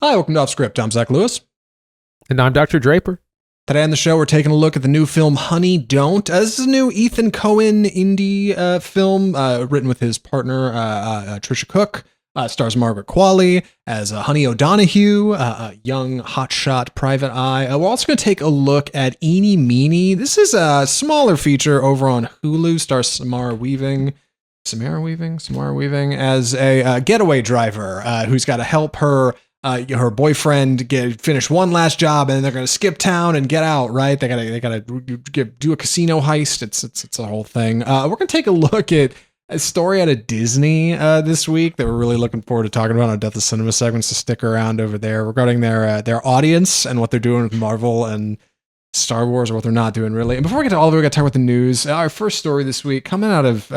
Hi, welcome to Off Script. I'm Zach Lewis. And I'm Dr. Draper. Today on the show, we're taking a look at the new film Honey Don't. This is a new Ethan Coen indie film written with his partner, Tricia Cooke. Stars Margaret Qualley as Honey O'Donoghue, a young hotshot private eye. We're also going to take a look at Eenie Meanie. This is a smaller feature over on Hulu. Stars Samara Weaving as a getaway driver who's got to help her boyfriend finish one last job, and then they're going to skip town and get out. Right? They gotta do a casino heist. It's a whole thing. We're going to take a look at a story out of Disney this week that we're really looking forward to talking about on Death of Cinema segments, to stick around over there regarding their audience and what they're doing with Marvel and Star Wars, or what they're not doing really. And before we get to all of it, we got to talk about the news. Our first story this week coming out of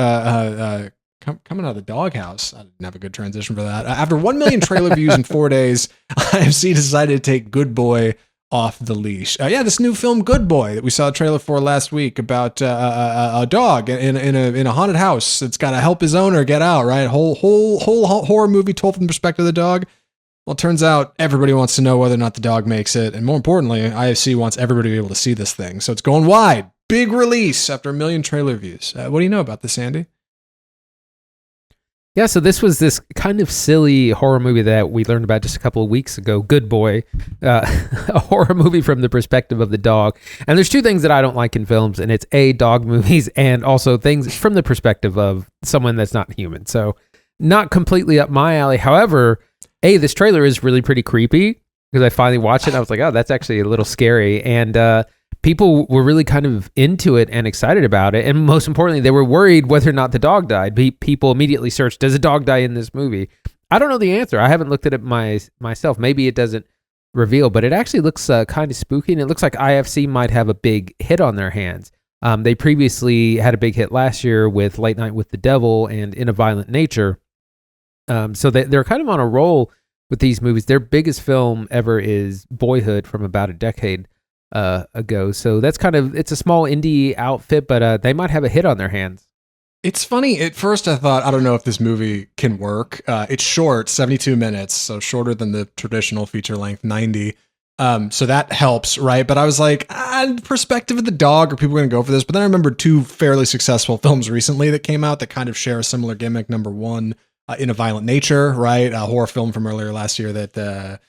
coming out of the doghouse. I didn't have a good transition for that. After 1 million trailer views in 4 days, IFC decided to take Good Boy off the leash. This new film Good Boy that we saw a trailer for last week about a dog in a haunted house that's got to help his owner get out. Right, whole horror movie told from the perspective of the dog. Well, it turns out everybody wants to know whether or not the dog makes it, and more importantly, IFC wants everybody to be able to see this thing. So it's going wide, big release after 1 million trailer views. What do you know about this, Andy? Yeah, so this was this kind of silly horror movie that we learned about just a couple of weeks ago, Good Boy, a horror movie from the perspective of the dog. And there's two things that I don't like in films, and it's dog movies, and also things from the perspective of someone that's not human. So not completely up my alley. However, this trailer is really pretty creepy, because I finally watched it and I was like, oh, that's actually a little scary. And people were really kind of into it and excited about it. And most importantly, they were worried whether or not the dog died. People immediately searched, does a dog die in this movie? I don't know the answer. I haven't looked at it myself. Maybe it doesn't reveal, but it actually looks kind of spooky. And it looks like IFC might have a big hit on their hands. They previously had a big hit last year with Late Night with the Devil and In a Violent Nature. So they're kind of on a roll with these movies. Their biggest film ever is Boyhood from about a decade ago. So that's it's a small indie outfit, but they might have a hit on their hands. It's funny. At first I thought, I don't know if this movie can work. It's short, 72 minutes, so shorter than the traditional feature length 90. So that helps, right? But I was like, perspective of the dog, are people going to go for this? But then I remembered two fairly successful films recently that came out that kind of share a similar gimmick. Number one, In a Violent Nature, right? A horror film from earlier last year that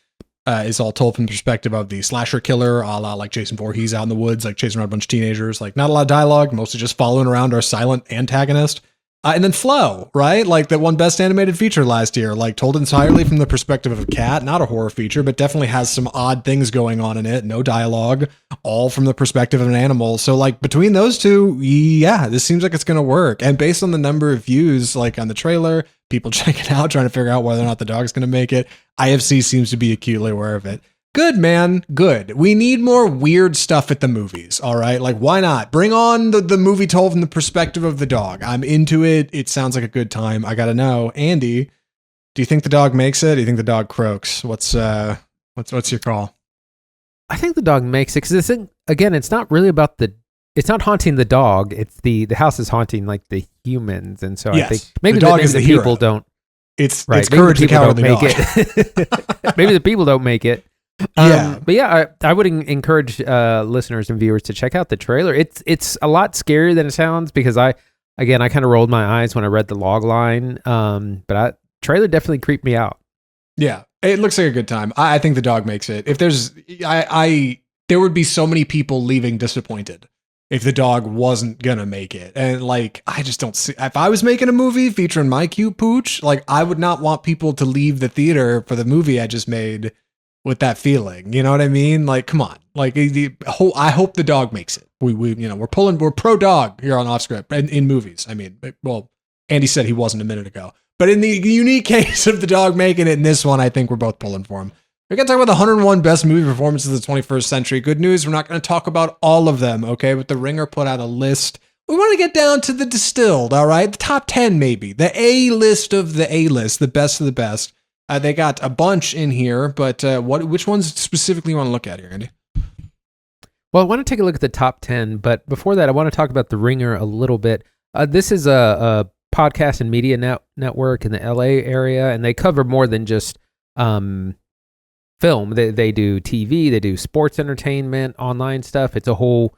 is all told from the perspective of the slasher killer, a la like Jason Voorhees out in the woods, like chasing around a bunch of teenagers, like not a lot of dialogue, mostly just following around our silent antagonist. And then Flow, right? Like that one best animated feature last year, like told entirely from the perspective of a cat, not a horror feature, but definitely has some odd things going on in it. No dialogue, all from the perspective of an animal. So like between those two, yeah, this seems like it's going to work. And based on the number of views, like on the trailer, people check it out, trying to figure out whether or not the dog's going to make it. IFC seems to be acutely aware of it. Good, man. Good. We need more weird stuff at the movies. All right. Like, why not? Bring on the movie told from the perspective of the dog. I'm into it. It sounds like a good time. I got to know, Andy, do you think the dog makes it? Do you think the dog croaks? What's your call? I think the dog makes it, because this thing, again, it's not really about it's not haunting the dog. It's the house is haunting like the humans. And so yes, I think maybe the dog is the people don't. It's right. It's courage the cowardly dog. Maybe the people don't make it. But yeah, I would encourage listeners and viewers to check out the trailer. It's a lot scarier than it sounds, because I kind of rolled my eyes when I read the log line. But trailer definitely creeped me out. Yeah, it looks like a good time. I think the dog makes it. If there's, there would be so many people leaving disappointed if the dog wasn't gonna make it. And like, I just don't see, if I was making a movie featuring my cute pooch, like I would not want people to leave the theater for the movie I just made with that feeling. You know what I mean? Like, come on. Like I hope the dog makes it. We're pro dog here on Off Script and in movies. I mean, well, Andy said he wasn't a minute ago, but in the unique case of the dog making it in this one, I think we're both pulling for him. We're going to talk about the 101 best movie performances of the 21st century. Good news, we're not going to talk about all of them, okay? But The Ringer put out a list. We want to get down to the distilled, all right? The top 10, maybe. The A-list of the A-list, the best of the best. They got a bunch in here, but which ones specifically you want to look at here, Andy? Well, I want to take a look at the top 10, but before that, I want to talk about The Ringer a little bit. This is a podcast and media network in the LA area, and they cover more than just film. They do TV, they do sports entertainment, online stuff. It's a whole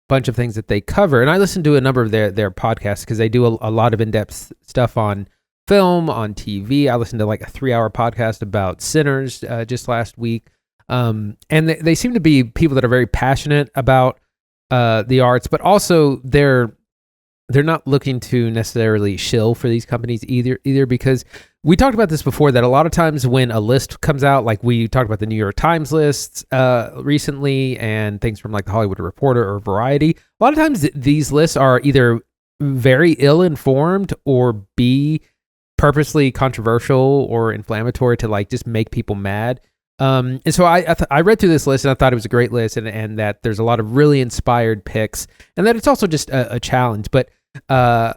bunch of things that they cover. And I listen to a number of their podcasts because they do a lot of in-depth stuff on film, on TV. I listened to like a 3-hour podcast about Sinners just last week. And they seem to be people that are very passionate about the arts, but also they're not looking to necessarily shill for these companies either because we talked about this before, that a lot of times when a list comes out, like we talked about the New York Times lists recently and things from like the Hollywood Reporter or Variety, a lot of times these lists are either very ill-informed or B, purposely controversial or inflammatory to like just make people mad. And so I read through this list and I thought it was a great list and that there's a lot of really inspired picks and that it's also just a challenge. But I'm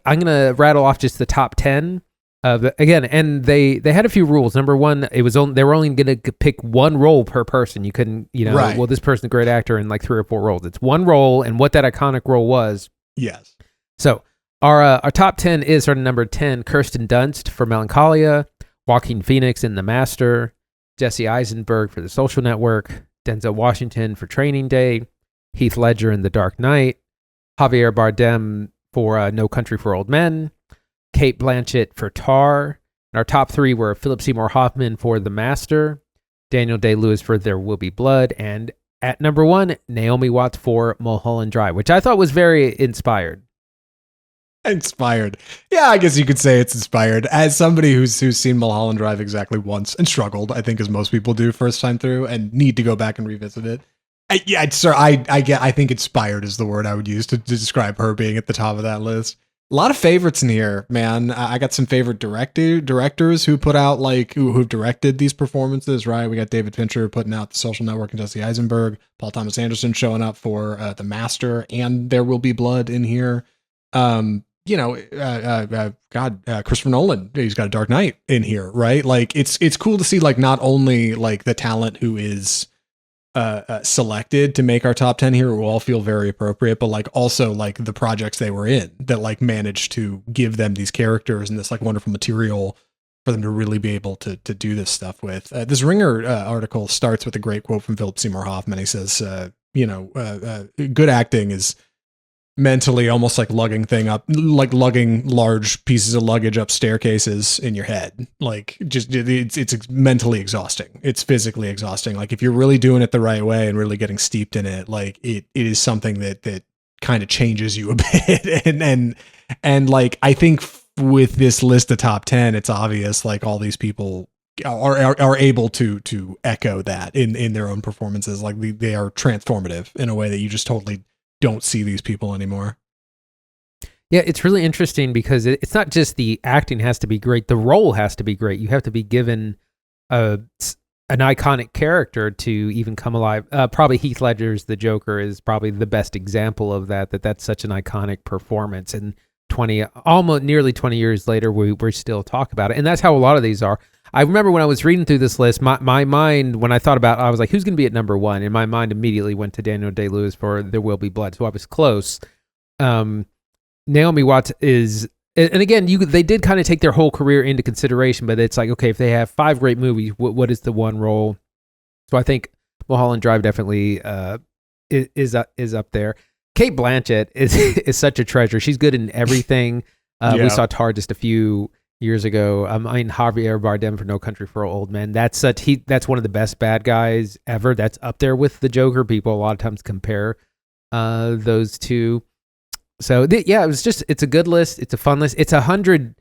going to rattle off just the top 10 again. And they had a few rules. Number one, they were only going to pick one role per person. You couldn't, right. Well, this person's a great actor in like 3 or 4 roles. It's one role and what that iconic role was. Yes. So our top 10 is starting number 10, Kirsten Dunst for Melancholia, Joaquin Phoenix in The Master, Jesse Eisenberg for The Social Network, Denzel Washington for Training Day, Heath Ledger in The Dark Knight, Javier Bardem for No Country for Old Men, Cate Blanchett for Tar. And our top 3 were Philip Seymour Hoffman for The Master, Daniel Day-Lewis for There Will Be Blood, and at number 1, Naomi Watts for Mulholland Drive, which I thought was very inspired. Inspired. Yeah, I guess you could say it's inspired. As somebody who's seen Mulholland Drive exactly once and struggled, I think as most people do first time through and need to go back and revisit it. I think inspired is the word I would use to describe her being at the top of that list. A lot of favorites in here, man. I got some favorite directors who put out who've directed these performances, right? We got David Fincher putting out The Social Network and Jesse Eisenberg, Paul Thomas Anderson showing up for The Master and There Will Be Blood in here. Christopher Nolan, he's got a Dark Knight in here, right? Like it's cool to see like not only like the talent who is selected to make our top 10 here will all feel very appropriate, but like also like the projects they were in that like managed to give them these characters and this like wonderful material for them to really be able to do this stuff with. This Ringer article starts with a great quote from Philip Seymour Hoffman. He says, good acting is mentally almost like lugging large pieces of luggage up staircases in your head. Like just it's mentally exhausting. It's physically exhausting. Like if you're really doing it the right way and really getting steeped in it, like it is something that kind of changes you a bit. and like I think with this list of top 10, it's obvious like all these people are able to echo that in their own performances. Like they are transformative in a way that you just totally don't see these people anymore. Yeah, it's really interesting because it's not just the acting has to be great, the role has to be great. You have to be given an iconic character to even come alive. Probably Heath Ledger's The Joker is probably the best example of that's such an iconic performance. And almost nearly 20 years later, we still talk about it. And that's how a lot of these are. I remember when I was reading through this list, my mind, when I thought about it, I was like, who's going to be at number 1? And my mind immediately went to Daniel Day-Lewis for There Will Be Blood. So I was close. Naomi Watts is, and again, they did kind of take their whole career into consideration, but it's like, okay, if they have 5 great movies, what is the one role? So I think Mulholland Drive definitely is up there. Cate Blanchett is such a treasure. She's good in everything. Yeah. We saw Tar just a few years ago. Javier Bardem for No Country for Old Men. That's one of the best bad guys ever. That's up there with the Joker. People a lot of times compare those two. So it's a good list. It's a fun list. It's 100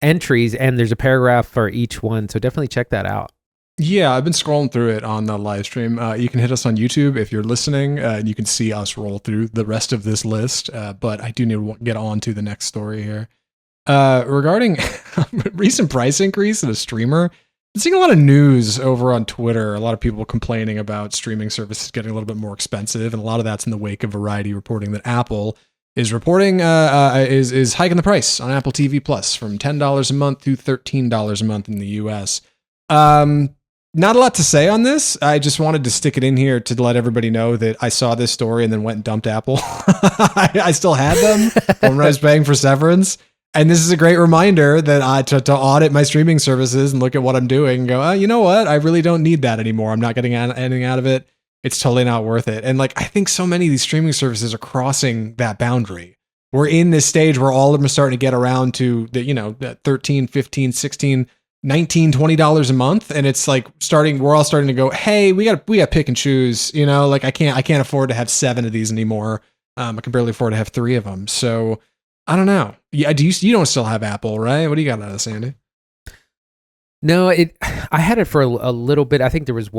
entries and there's a paragraph for each one. So definitely check that out. Yeah, I've been scrolling through it on the live stream. You can hit us on YouTube if you're listening, and you can see us roll through the rest of this list. But I do need to get on to the next story here. Regarding recent price increase in a streamer, I'm seeing a lot of news over on Twitter. A lot of people complaining about streaming services getting a little bit more expensive, and a lot of that's in the wake of Variety reporting that Apple is reporting is hiking the price on Apple TV Plus from $10 a month to $13 a month in the US. Not a lot to say on this. I just wanted to stick it in here to let everybody know that I saw this story and then went and dumped Apple. I still had them when I was paying for Severance. And this is a great reminder that to audit my streaming services and look at what I'm doing and go, oh, you know what? I really don't need that anymore. I'm not getting anything out of it. It's totally not worth it. And like, I think so many of these streaming services are crossing that boundary. We're in this stage where all of them are starting to get around to the, that 13, 15, 16, 19, $20 a month. And it's like we're all starting to go, hey, we got to pick and choose, like I can't afford to have 7 of these anymore. I can barely afford to have 3 of them. So I don't know. Yeah. You don't still have Apple, right? What do you got out of this, Andy? No, I had it for a little bit. I think there was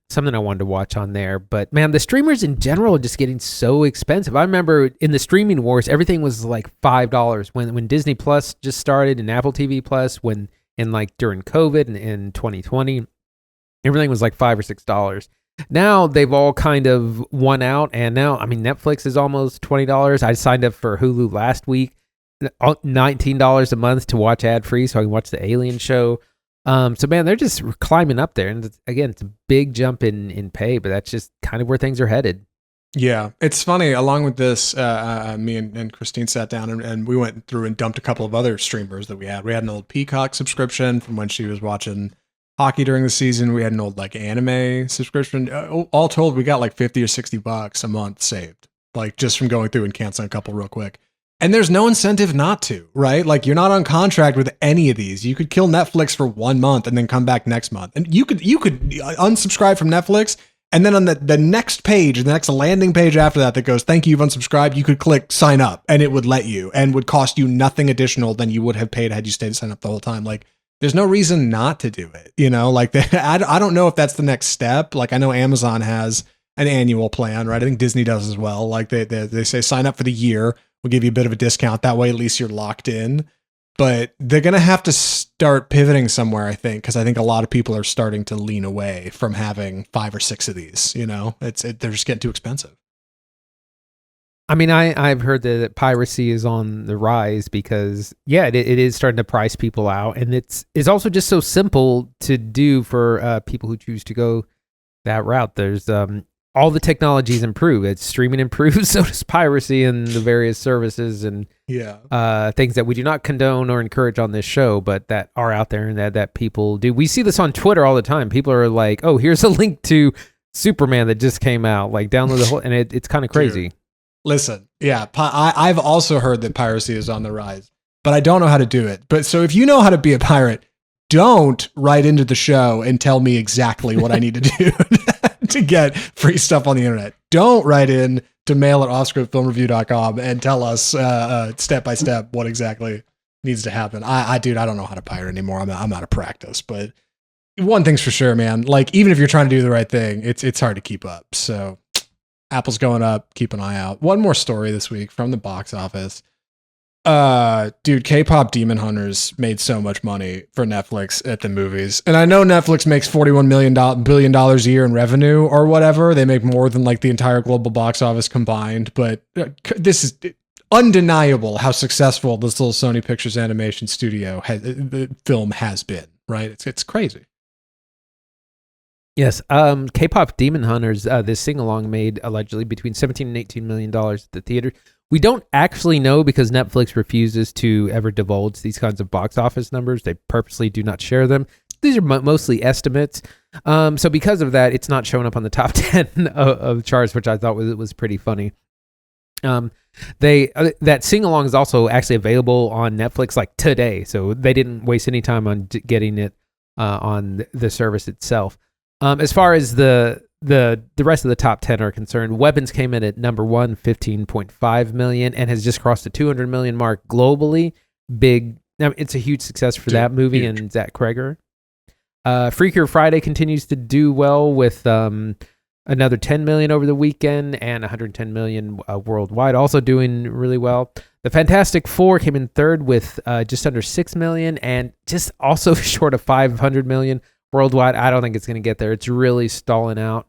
something I wanted to watch on there, but man, the streamers in general are just getting so expensive. I remember in the streaming wars, everything was like $5 when Disney Plus just started and Apple TV Plus, during COVID and in 2020, everything was like $5 or $6. Now they've all kind of won out, and now, I mean, Netflix is almost $20. I signed up for Hulu last week, $19 a month to watch ad-free so I can watch the Alien show. So man, they're just climbing up there. And again, it's a big jump in pay, but that's just kind of where things are headed. Yeah. It's funny. Along with this, me and Christine sat down and we went through and dumped a couple of other streamers that we had. We had an old Peacock subscription from when she was watching hockey during the season. We had an old like anime subscription. All told, we got like $50 or $60 a month saved, like just from going through and canceling a couple real quick. And there's no incentive not to, right? Like you're not on contract with any of these. You could kill Netflix for 1 month and then come back next month. And you could unsubscribe from Netflix. And then on the next page, the next landing page after that goes, thank you, you've unsubscribed, you could click sign up and it would let you and would cost you nothing additional than you would have paid had you stayed signed up the whole time. Like there's no reason not to do it. Like I don't know if that's the next step. Like I know Amazon has an annual plan, right? I think Disney does as well. Like they say sign up for the year. We'll give you a bit of a discount. That way, at least you're locked in. But they're going to have to start pivoting somewhere, I think, because I think a lot of people are starting to lean away from having 5 or 6 of these. They're just getting too expensive. I mean, I've heard that piracy is on the rise because, yeah, it is starting to price people out. And it's also just so simple to do for people who choose to go that route. There's all the technologies improve. It's streaming improves, so does piracy and the various services and things that we do not condone or encourage on this show, but that are out there and that people do. We see this on Twitter all the time. People are like, "Oh, here's a link to Superman that just came out. Like, download the whole," and it's kind of crazy. Dude, listen, yeah, I've also heard that piracy is on the rise, but I don't know how to do it. But so if you know how to be a pirate, don't write into the show and tell me exactly what I need to do to get free stuff on the internet. Don't write in to mail@offscriptfilmreview.com and tell us step by step what exactly needs to happen. I don't know how to pirate anymore. I'm out of practice. But one thing's for sure, man. Like even if you're trying to do the right thing, it's hard to keep up. So Apple's going up. Keep an eye out. One more story this week from the box office. Dude, K-pop Demon Hunters made so much money for Netflix at the movies. And I know Netflix makes $41 billion a year in revenue or whatever. They make more than like the entire global box office combined. But this is undeniable how successful this little Sony Pictures Animation Studio film has been, right? It's crazy. Yes. K-pop Demon Hunters, this sing-along made allegedly between $17 and $18 million at the theater. We don't actually know because Netflix refuses to ever divulge these kinds of box office numbers. They purposely do not share them. These are mostly estimates. So because of that, it's not showing up on the top 10 of charts, which I thought was pretty funny. That sing-along is also actually available on Netflix like today. So they didn't waste any time on getting it on the service itself. As far as the rest of the top 10 are concerned, Weapons came in at number 1, $15.5 million, and has just crossed the $200 million mark globally. Big. I mean, it's a huge success for that movie and Zach Kreger. Freakier Friday continues to do well with another $10 million over the weekend and $110 million worldwide, also doing really well. The Fantastic Four came in third with just under $6 million and just also short of $500 million worldwide. I don't think it's going to get there. It's really stalling out.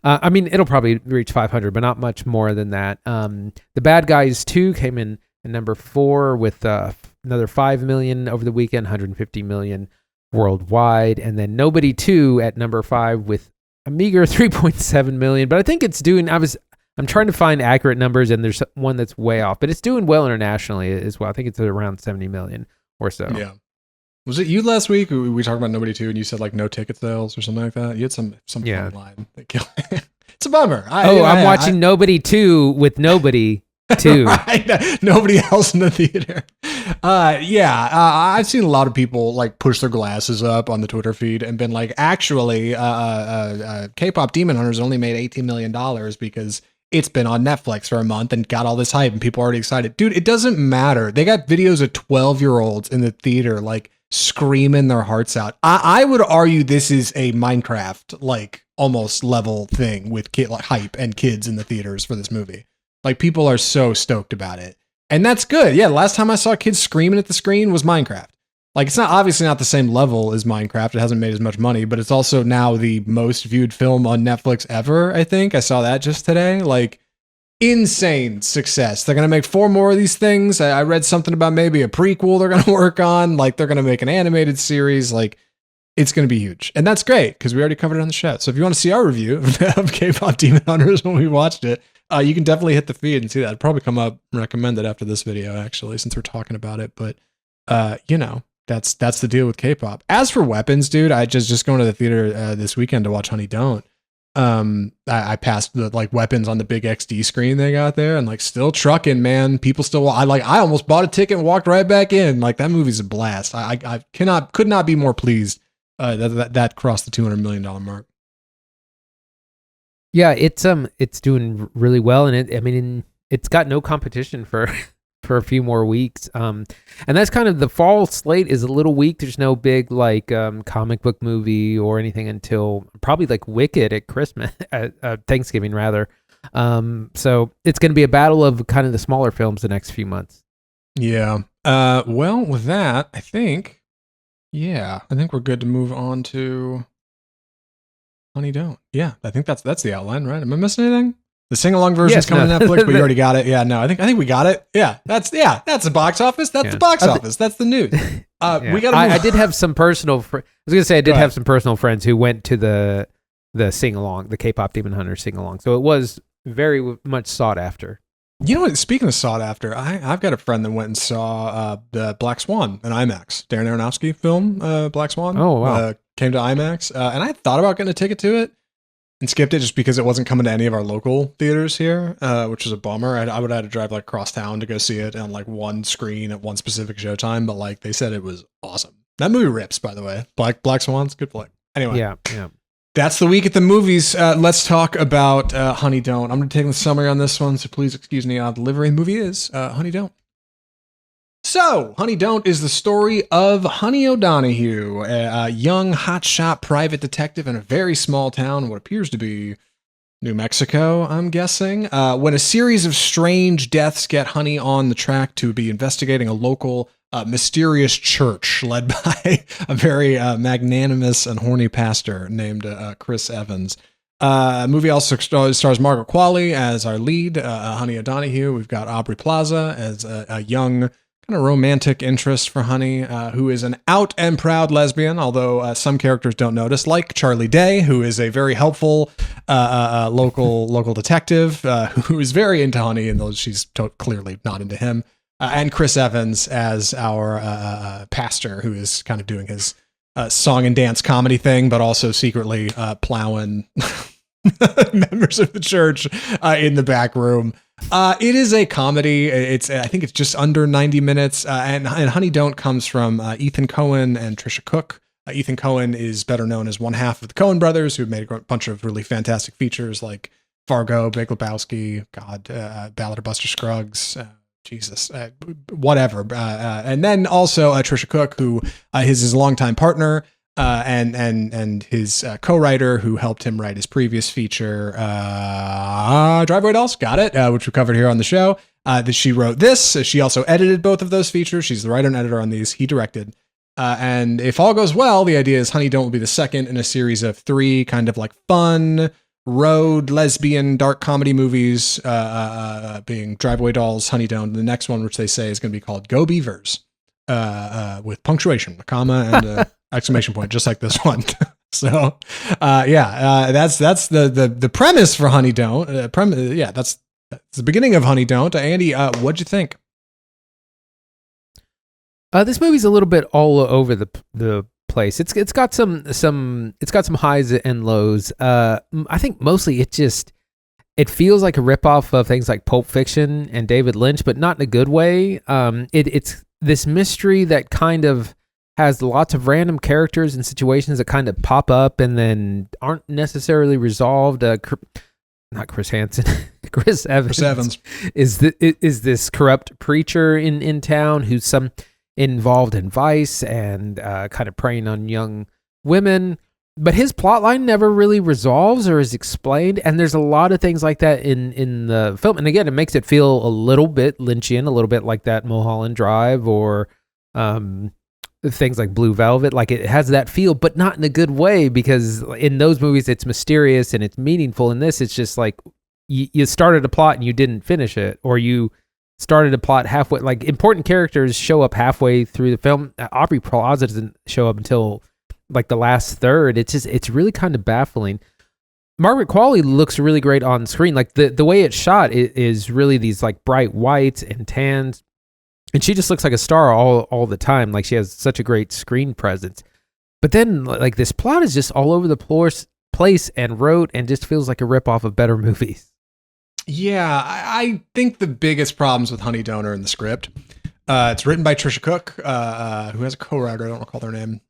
I mean, it'll probably reach 500, but not much more than that. The Bad Guys 2 came in at number 4 with another $5 million over the weekend, $150 million worldwide. And then Nobody 2 at number 5 with a meager $3.7 million. But I think it's doing, I'm trying to find accurate numbers, and there's one that's way off, but it's doing well internationally as well. I think it's around 70 million or so. Yeah. Was it you last week? We talked about Nobody 2, and you said like no ticket sales or something like that. You had some fun line that killed. It's a bummer. I'm watching Nobody 2 with Nobody 2. Right? Nobody else in the theater. I've seen a lot of people like push their glasses up on the Twitter feed and been like, actually, K-pop Demon Hunters only made $18 million because it's been on Netflix for a month and got all this hype and people are already excited. Dude, it doesn't matter. They got videos of 12-year-olds in the theater like screaming their hearts out. I would argue this is a Minecraft like almost level thing with kid like hype and kids in the theaters for this movie. Like people are so stoked about it. And that's good. Yeah, the last time I saw kids screaming at the screen was Minecraft. Like it's not obviously not the same level as Minecraft. It hasn't made as much money, but it's also now the most viewed film on Netflix ever, I think. I saw that just today. Like insane success. They're going to make 4 more of these things. I read something about maybe a prequel they're going to work on. Like they're going to make an animated series. Like it's going to be huge. And that's great because we already covered it on the show. So if you want to see our review of K-pop Demon Hunters when we watched it, you can definitely hit the feed and see that. It'll probably come up recommended after this video, actually, since we're talking about it. But, that's the deal with K-pop. As for weapons, dude, I just going to the theater this weekend to watch Honey Don't. I passed the like weapons on the big XD screen they got there and like still trucking, man. People still, I almost bought a ticket and walked right back in. Like that movie's a blast. I could not be more pleased that crossed the $200 million mark. Yeah, it's doing really well, and it's got no competition for a few more weeks. And that's kind of the fall slate is a little weak. There's no big like comic book movie or anything until probably like Wicked at Christmas, Thanksgiving rather. So it's going to be a battle of kind of the smaller films the next few months. Yeah. Well, with that, I think we're good to move on to Honey Don't. Yeah, I think that's the outline, right? Am I missing anything? The sing-along version's coming to Netflix, but you already got it. Yeah, no, I think we got it. Yeah, that's the box office. That's the box office. That's the news. We got. I did have some personal. I was gonna say I did have some personal friends who went to the sing-along, the K-pop Demon Hunter sing-along. So it was very much sought after. You know what? Speaking of sought after, I've got a friend that went and saw the Black Swan in IMAX. Darren Aronofsky film, Black Swan. Oh wow. Came to IMAX, and I thought about getting a ticket to it and skipped it just because it wasn't coming to any of our local theaters here, which was a bummer. I would have had to drive like across town to go see it on like one screen at one specific showtime, but like they said it was awesome. That movie rips, by the way. Black Swan's good flick. Anyway, yeah. That's the week at the movies. Let's talk about Honey Don't. I'm going to take the summary on this one, so please excuse me. The delivery. The movie is Honey Don't. So, Honey Don't is the story of Honey O'Donoghue, a young hotshot private detective in a very small town in what appears to be New Mexico, I'm guessing, when a series of strange deaths get Honey on the track to be investigating a local mysterious church led by a very magnanimous and horny pastor named Chris Evans. The movie also stars Margaret Qualley as our lead, Honey O'Donoghue. We've got Aubrey Plaza as a young kind of romantic interest for Honey, who is an out and proud lesbian, although some characters don't notice, like Charlie Day, who is a very helpful local detective who is very into Honey, and though she's clearly not into him. And Chris Evans as our pastor, who is kind of doing his song and dance comedy thing, but also secretly plowing members of the church in the back room. It is a comedy. I think it's just under 90 minutes. And Honey Don't comes from Ethan Coen and Tricia Cooke. Ethan Coen is better known as one half of the Coen brothers, who made a bunch of really fantastic features like Fargo, Big Lebowski, Ballad of Buster Scruggs, whatever. And then also Tricia Cooke, who is his longtime partner, and his co-writer who helped him write his previous feature, Driveway Dolls, got it, which we covered here on the show. That she wrote this. She also edited both of those features. She's the writer and editor on these. He directed. And if all goes well, the idea is Honey Don't will be the second in a series of 3 kind of like fun road lesbian dark comedy movies, being Driveway Dolls, Honey Don't. The next one, which they say is going to be called Go Beavers, with punctuation, a comma and exclamation point, just like this one. That's the premise for Honey Don't. That's the beginning of Honey Don't. Andy, what'd you think? This movie's a little bit all over the place. It's got some highs and lows. I think mostly it feels like a ripoff of things like Pulp Fiction and David Lynch, but not in a good way. It's this mystery that kind of has lots of random characters and situations that kind of pop up and then aren't necessarily resolved. Not Chris Hansen, Chris Evans is this corrupt preacher in town who's involved in vice and kind of preying on young women. But his plotline never really resolves or is explained, and there's a lot of things like that in the film. And again, it makes it feel a little bit Lynchian, a little bit like that Mulholland Drive or things like Blue Velvet. Like it has that feel, but not in a good way, because in those movies it's mysterious and it's meaningful. In this, it's just like you started a plot and you didn't finish it, or you started a plot halfway. Like important characters show up halfway through the film. Aubrey Plaza doesn't show up until like the last third. It's really kind of baffling. Margaret Qualley looks really great on screen. Like the way it's shot is really these like bright whites and tans, and she just looks like a star all the time. Like she has such a great screen presence. But then like this plot is just all over the place and wrote and just feels like a ripoff of better movies. Yeah, I think the biggest problems with Honey Don't are in the script. It's written by Tricia Cooke, who has a co-writer. I don't recall their name.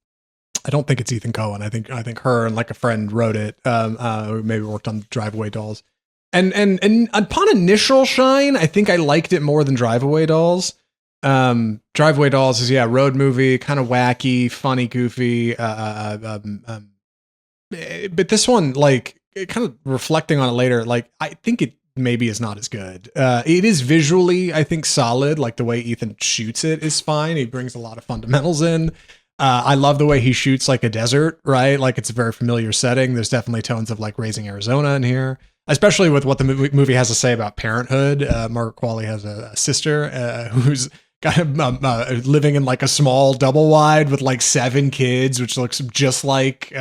I don't think it's Ethan Coen. I think her and like a friend wrote it. Who maybe worked on Drive-Away Dolls. And upon initial shine, I think I liked it more than Drive-Away Dolls. Drive-Away Dolls is road movie, kind of wacky, funny, goofy. But this one, like, kind of reflecting on it later, like I think it maybe is not as good. It is visually, I think, solid. Like the way Ethan shoots it is fine. He brings a lot of fundamentals in. I love the way he shoots like a desert, right? Like it's a very familiar setting. There's definitely tones of like Raising Arizona in here, especially with what the movie has to say about parenthood. Margaret Qualley has a sister who's kind of living in like a small double wide with like 7 kids, which looks just like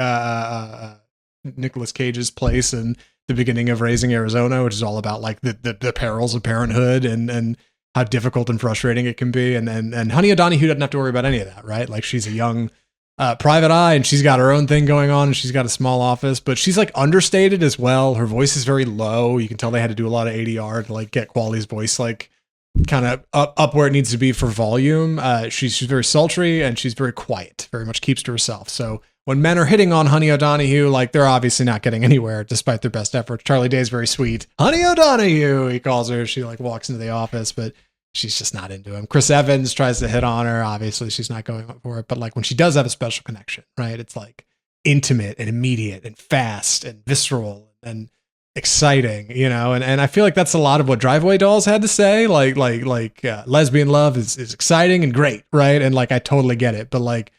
Nicolas Cage's place in the beginning of Raising Arizona, which is all about like the perils of parenthood and how difficult and frustrating it can be. And Honey O'Donohue doesn't have to worry about any of that, right? Like she's a young private eye and she's got her own thing going on and she's got a small office, but she's like understated as well. Her voice is very low. You can tell they had to do a lot of ADR to like get Qualley's voice like kind of up where it needs to be for volume. She's very sultry and she's very quiet, very much keeps to herself. So when men are hitting on Honey O'Donohue, like they're obviously not getting anywhere despite their best efforts. Charlie Day's very sweet. Honey O'Donohue, he calls her. She like walks into the office, but she's just not into him. Chris Evans tries to hit on her. Obviously, she's not going up for it. But like when she does have a special connection, right? It's like intimate and immediate and fast and visceral and exciting, you know? And I feel like that's a lot of what Drive-Away Dolls had to say. Like lesbian love is exciting and great, right? And like I totally get it. But like,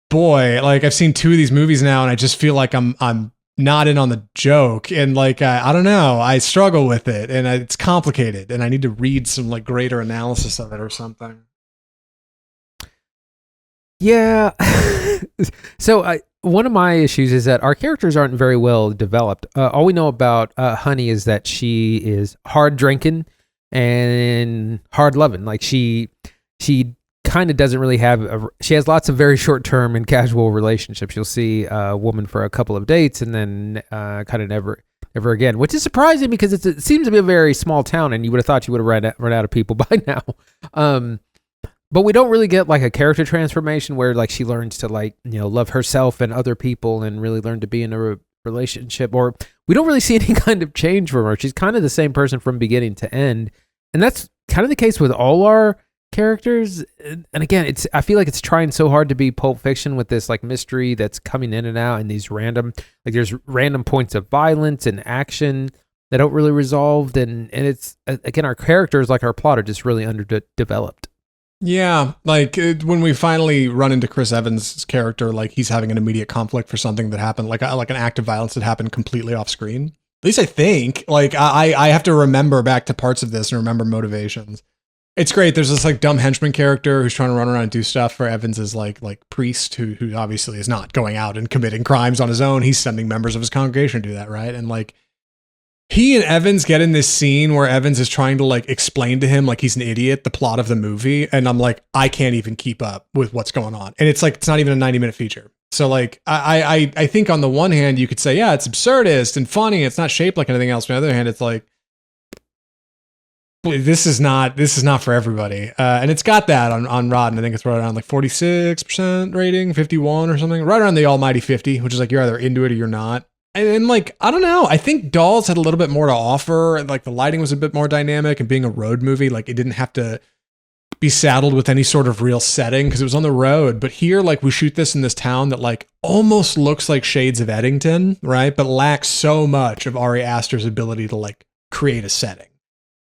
boy, like I've seen 2 of these movies now and I just feel like I'm not in on the joke, and like I don't know, I struggle with it and it's complicated and I need to read some like greater analysis of it or something. Yeah. So one of my issues is that our characters aren't very well developed. All we know about Honey is that she is hard drinking and hard loving. Like she kind of doesn't really have she has lots of very short-term and casual relationships. You'll see a woman for a couple of dates and then kind of never again, which is surprising because it seems to be a very small town and you would have thought you would have run out of people by now. But we don't really get like a character transformation where like she learns to like, you know, love herself and other people and really learn to be in a relationship, or we don't really see any kind of change from her. She's kind of the same person from beginning to end. And that's kind of the case with all our characters. And again, I feel like it's trying so hard to be Pulp Fiction with this like mystery that's coming in and out and these random, like there's random points of violence and action that don't really resolve. And it's, again, our characters, like our plot, are just really underdeveloped. Yeah, like when we finally run into Chris Evans' character, like he's having an immediate conflict for something that happened, like an act of violence that happened completely off screen. At least I think, like I have to remember back to parts of this and remember motivations. It's great. There's this like dumb henchman character who's trying to run around and do stuff for Evans's like priest who obviously is not going out and committing crimes on his own. He's sending members of his congregation to do that, right? And like he and Evans get in this scene where Evans is trying to like explain to him like he's an idiot, the plot of the movie. And I'm like, I can't even keep up with what's going on. And it's like, it's not even a 90-minute feature. So like, I think on the one hand, you could say, yeah, it's absurdist and funny. It's not shaped like anything else. On the other hand, it's like, this is not for everybody. And it's got that on Rotten. I think it's right around like 46% rating, 51 or something, right around the almighty 50, which is like, you're either into it or you're not. And like, I don't know. I think Dolls had a little bit more to offer. Like the lighting was a bit more dynamic, and being a road movie, like it didn't have to be saddled with any sort of real setting because it was on the road. But here, like we shoot this in this town that like almost looks like shades of Eddington, right? But lacks so much of Ari Aster's ability to like create a setting.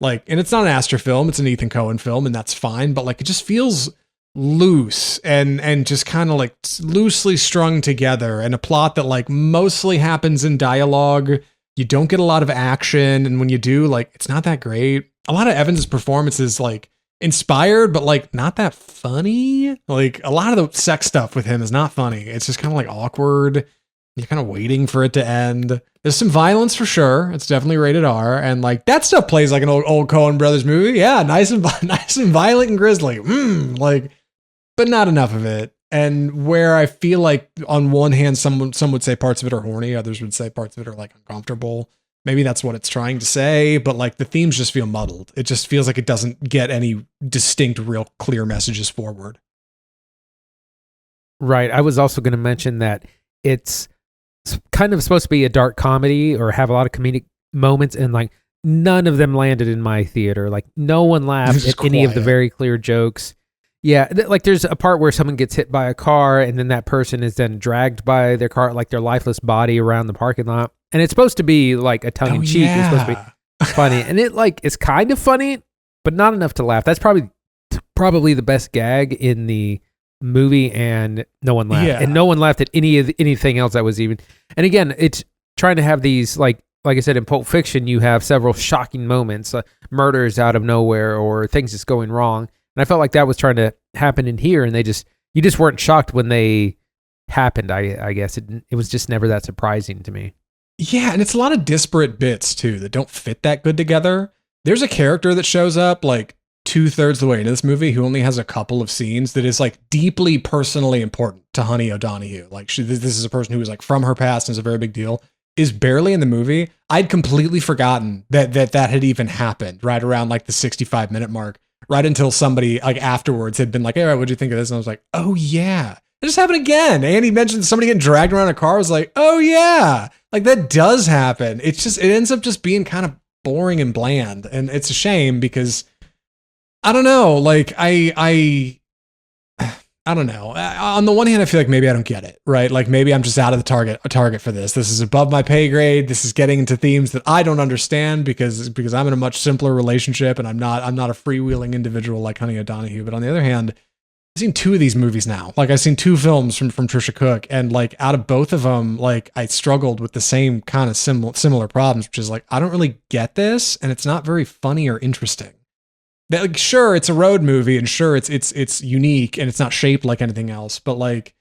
Like, and it's not an Aster film, it's an Ethan Coen film, and that's fine. But like, it just feels loose and just kind of like loosely strung together, and a plot that like mostly happens in dialogue. You don't get a lot of action, and when you do, like it's not that great. A lot of Evans' performance is like inspired, but like not that funny. Like a lot of the sex stuff with him is not funny. It's just kind of like awkward. You're kind of waiting for it to end. There's some violence for sure. It's definitely rated R, and like that stuff plays like an old Coen Brothers movie. Yeah, nice and violent and grisly. Like, but not enough of it. And where I feel like on one hand, some would say parts of it are horny, others would say parts of it are like uncomfortable. Maybe that's what it's trying to say, but like the themes just feel muddled. It just feels like it doesn't get any distinct, real clear messages forward. Right. I was also going to mention that it's kind of supposed to be a dark comedy or have a lot of comedic moments, and like none of them landed in my theater. Like no one laughed at any of the very clear jokes. Yeah, like there's a part where someone gets hit by a car, and then that person is then dragged by their car, like their lifeless body around the parking lot. And it's supposed to be like a tongue in cheek. Yeah. It's supposed to be funny, and it's kind of funny, but not enough to laugh. That's probably the best gag in the movie, and no one laughed. Yeah. And no one laughed at anything else that was even. And again, it's trying to have these like I said in Pulp Fiction, you have several shocking moments, murders out of nowhere or things just going wrong. And I felt like that was trying to happen in here, and you just weren't shocked when they happened. I guess it was just never that surprising to me. Yeah, and it's a lot of disparate bits too that don't fit that good together. There's a character that shows up like 2/3 of the way into this movie who only has a couple of scenes that is like deeply personally important to Honey O'Donoghue. Like this is a person who was like from her past and is a very big deal. Is barely in the movie. I'd completely forgotten that had even happened right around like the 65-minute mark. Right until somebody like afterwards had been like, hey, what'd you think of this? And I was like, oh yeah, it just happened again. Andy mentioned somebody getting dragged around a car. I was like, oh yeah, like that does happen. It's just, it ends up just being kind of boring and bland. And it's a shame because I don't know, like I don't know. On the one hand, I feel like maybe I don't get it, right? Like maybe I'm just out of the target for this. This is above my pay grade. This is getting into themes that I don't understand because I'm in a much simpler relationship, and I'm not a freewheeling individual like Honey O'Donoghue. But on the other hand, I've seen 2 of these movies now. Like I've seen 2 films from Tricia Cooke, and like out of both of them, like I struggled with the same kind of similar problems, which is like I don't really get this, and it's not very funny or interesting. That, like, sure, it's a road movie, and sure, it's unique, and it's not shaped like anything else. But like,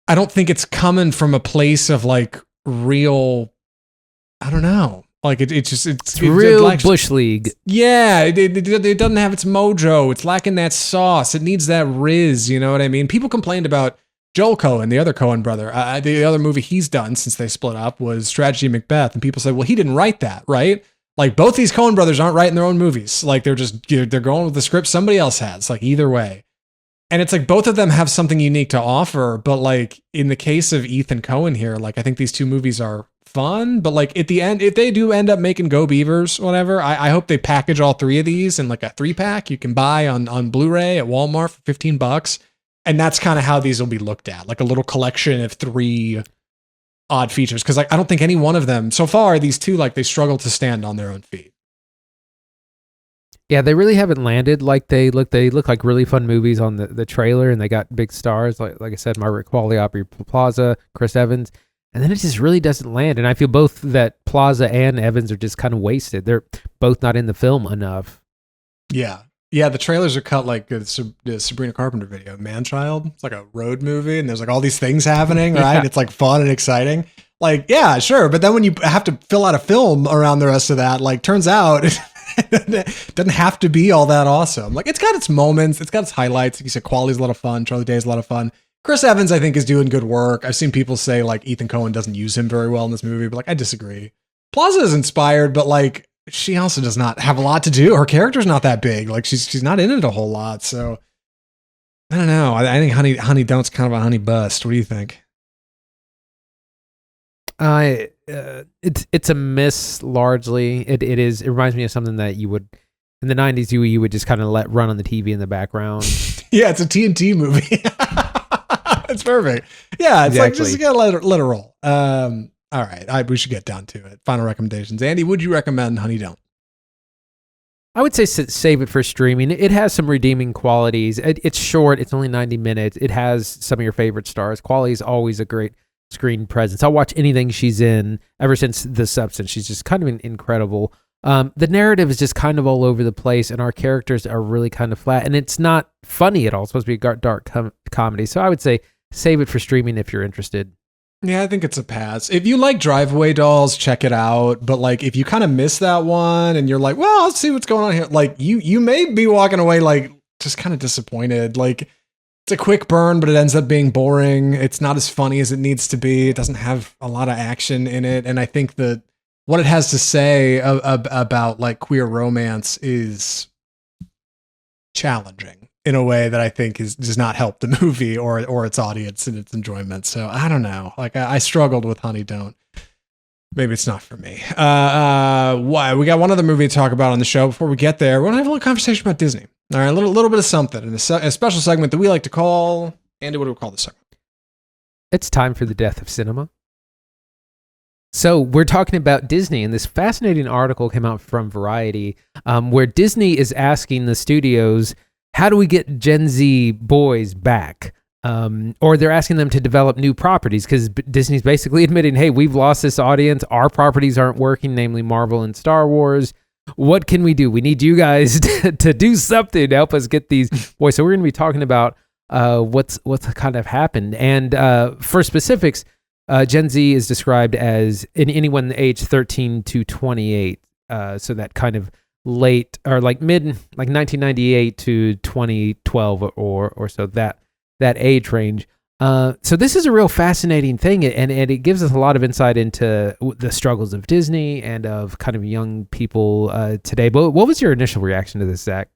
I don't think it's coming from a place of like real. I don't know. Like it's real Bush League. Yeah, it doesn't have its mojo. It's lacking that sauce. It needs that riz. You know what I mean? People complained about Joel Coen, the other Coen brother. The other movie he's done since they split up was Tragedy Macbeth, and people said, well, he didn't write that, right? Like both these Coen brothers aren't writing their own movies. Like they're going with the script somebody else has. Like either way. And it's like both of them have something unique to offer, but like in the case of Ethan Coen here, like I think these 2 movies are fun, but like at the end, if they do end up making Go Beavers, whatever, I hope they package all 3 of these in like a 3-pack you can buy on Blu-ray at Walmart for $15. And that's kind of how these will be looked at, like a little collection of 3 odd features. Cause like, I don't think any one of them so far, these 2, like they struggle to stand on their own feet. Yeah, they really haven't landed. Like they look like really fun movies on the trailer, and they got big stars like I said, Margaret Qualley, Aubrey Plaza, Chris Evans, and then it just really doesn't land. And I feel both that Plaza and Evans are just kind of wasted. They're both not in the film enough. Yeah. Yeah, the trailers are cut like the Sabrina Carpenter video, Man-Child. It's like a road movie, and there's like all these things happening, right? Yeah. It's like fun and exciting. Like, yeah, sure. But then when you have to fill out a film around the rest of that, like, turns out it doesn't have to be all that awesome. Like, it's got its moments, it's got its highlights. Like you said, Qually's a lot of fun. Charlie Day's a lot of fun. Chris Evans, I think, is doing good work. I've seen people say like Ethan Coen doesn't use him very well in this movie, but like, I disagree. Plaza is inspired, but like, she also does not have a lot to do. Her character's not that big. Like she's not in it a whole lot. So I don't know. I think Honey Don't's kind of a honey bust. What do you think? It's a miss largely. It is. It reminds me of something that you would in the 90s. You would just kind of let run on the TV in the background. Yeah, it's a TNT movie. It's perfect. Yeah, it's exactly. Like just gotta let it roll. All right, we should get down to it. Final recommendations. Andy, would you recommend Honey Don't? I would say save it for streaming. It has some redeeming qualities. It's short. It's only 90 minutes. It has some of your favorite stars. Qualley is always a great screen presence. I'll watch anything she's in ever since The Substance. She's just kind of incredible. The narrative is just kind of all over the place, and our characters are really kind of flat, and it's not funny at all. It's supposed to be a dark comedy. So I would say save it for streaming if you're interested. Yeah, I think it's a pass. If you like Drive-Away Dolls, check it out. But like, if you kind of miss that one and you're like, well, let's see what's going on here. Like you may be walking away like just kind of disappointed. Like it's a quick burn, but it ends up being boring. It's not as funny as it needs to be. It doesn't have a lot of action in it. And I think that what it has to say about like queer romance is challenging in a way that I think does not help the movie or its audience and its enjoyment. So I don't know. Like I struggled with Honey Don't. Maybe it's not for me. Why? We got one other movie to talk about on the show. Before we get there, we're gonna have a little conversation about Disney. All right, a little bit of something in a special segment that we like to call. Andy, what do we call this segment? It's time for the death of cinema. So we're talking about Disney, and this fascinating article came out from Variety, where Disney is asking the studios, how do we get Gen Z boys back? Or they're asking them to develop new properties because Disney's basically admitting, hey, we've lost this audience. Our properties aren't working, namely Marvel and Star Wars. What can we do? We need you guys to do something to help us get these boys. So we're going to be talking about what's kind of happened. And for specifics, Gen Z is described as in anyone aged 13 to 28. So that kind of late or like mid, like 1998 to 2012 or so, that age range. So this is a real fascinating thing, and it gives us a lot of insight into the struggles of Disney and of kind of young people today. But what was your initial reaction to this, Zach?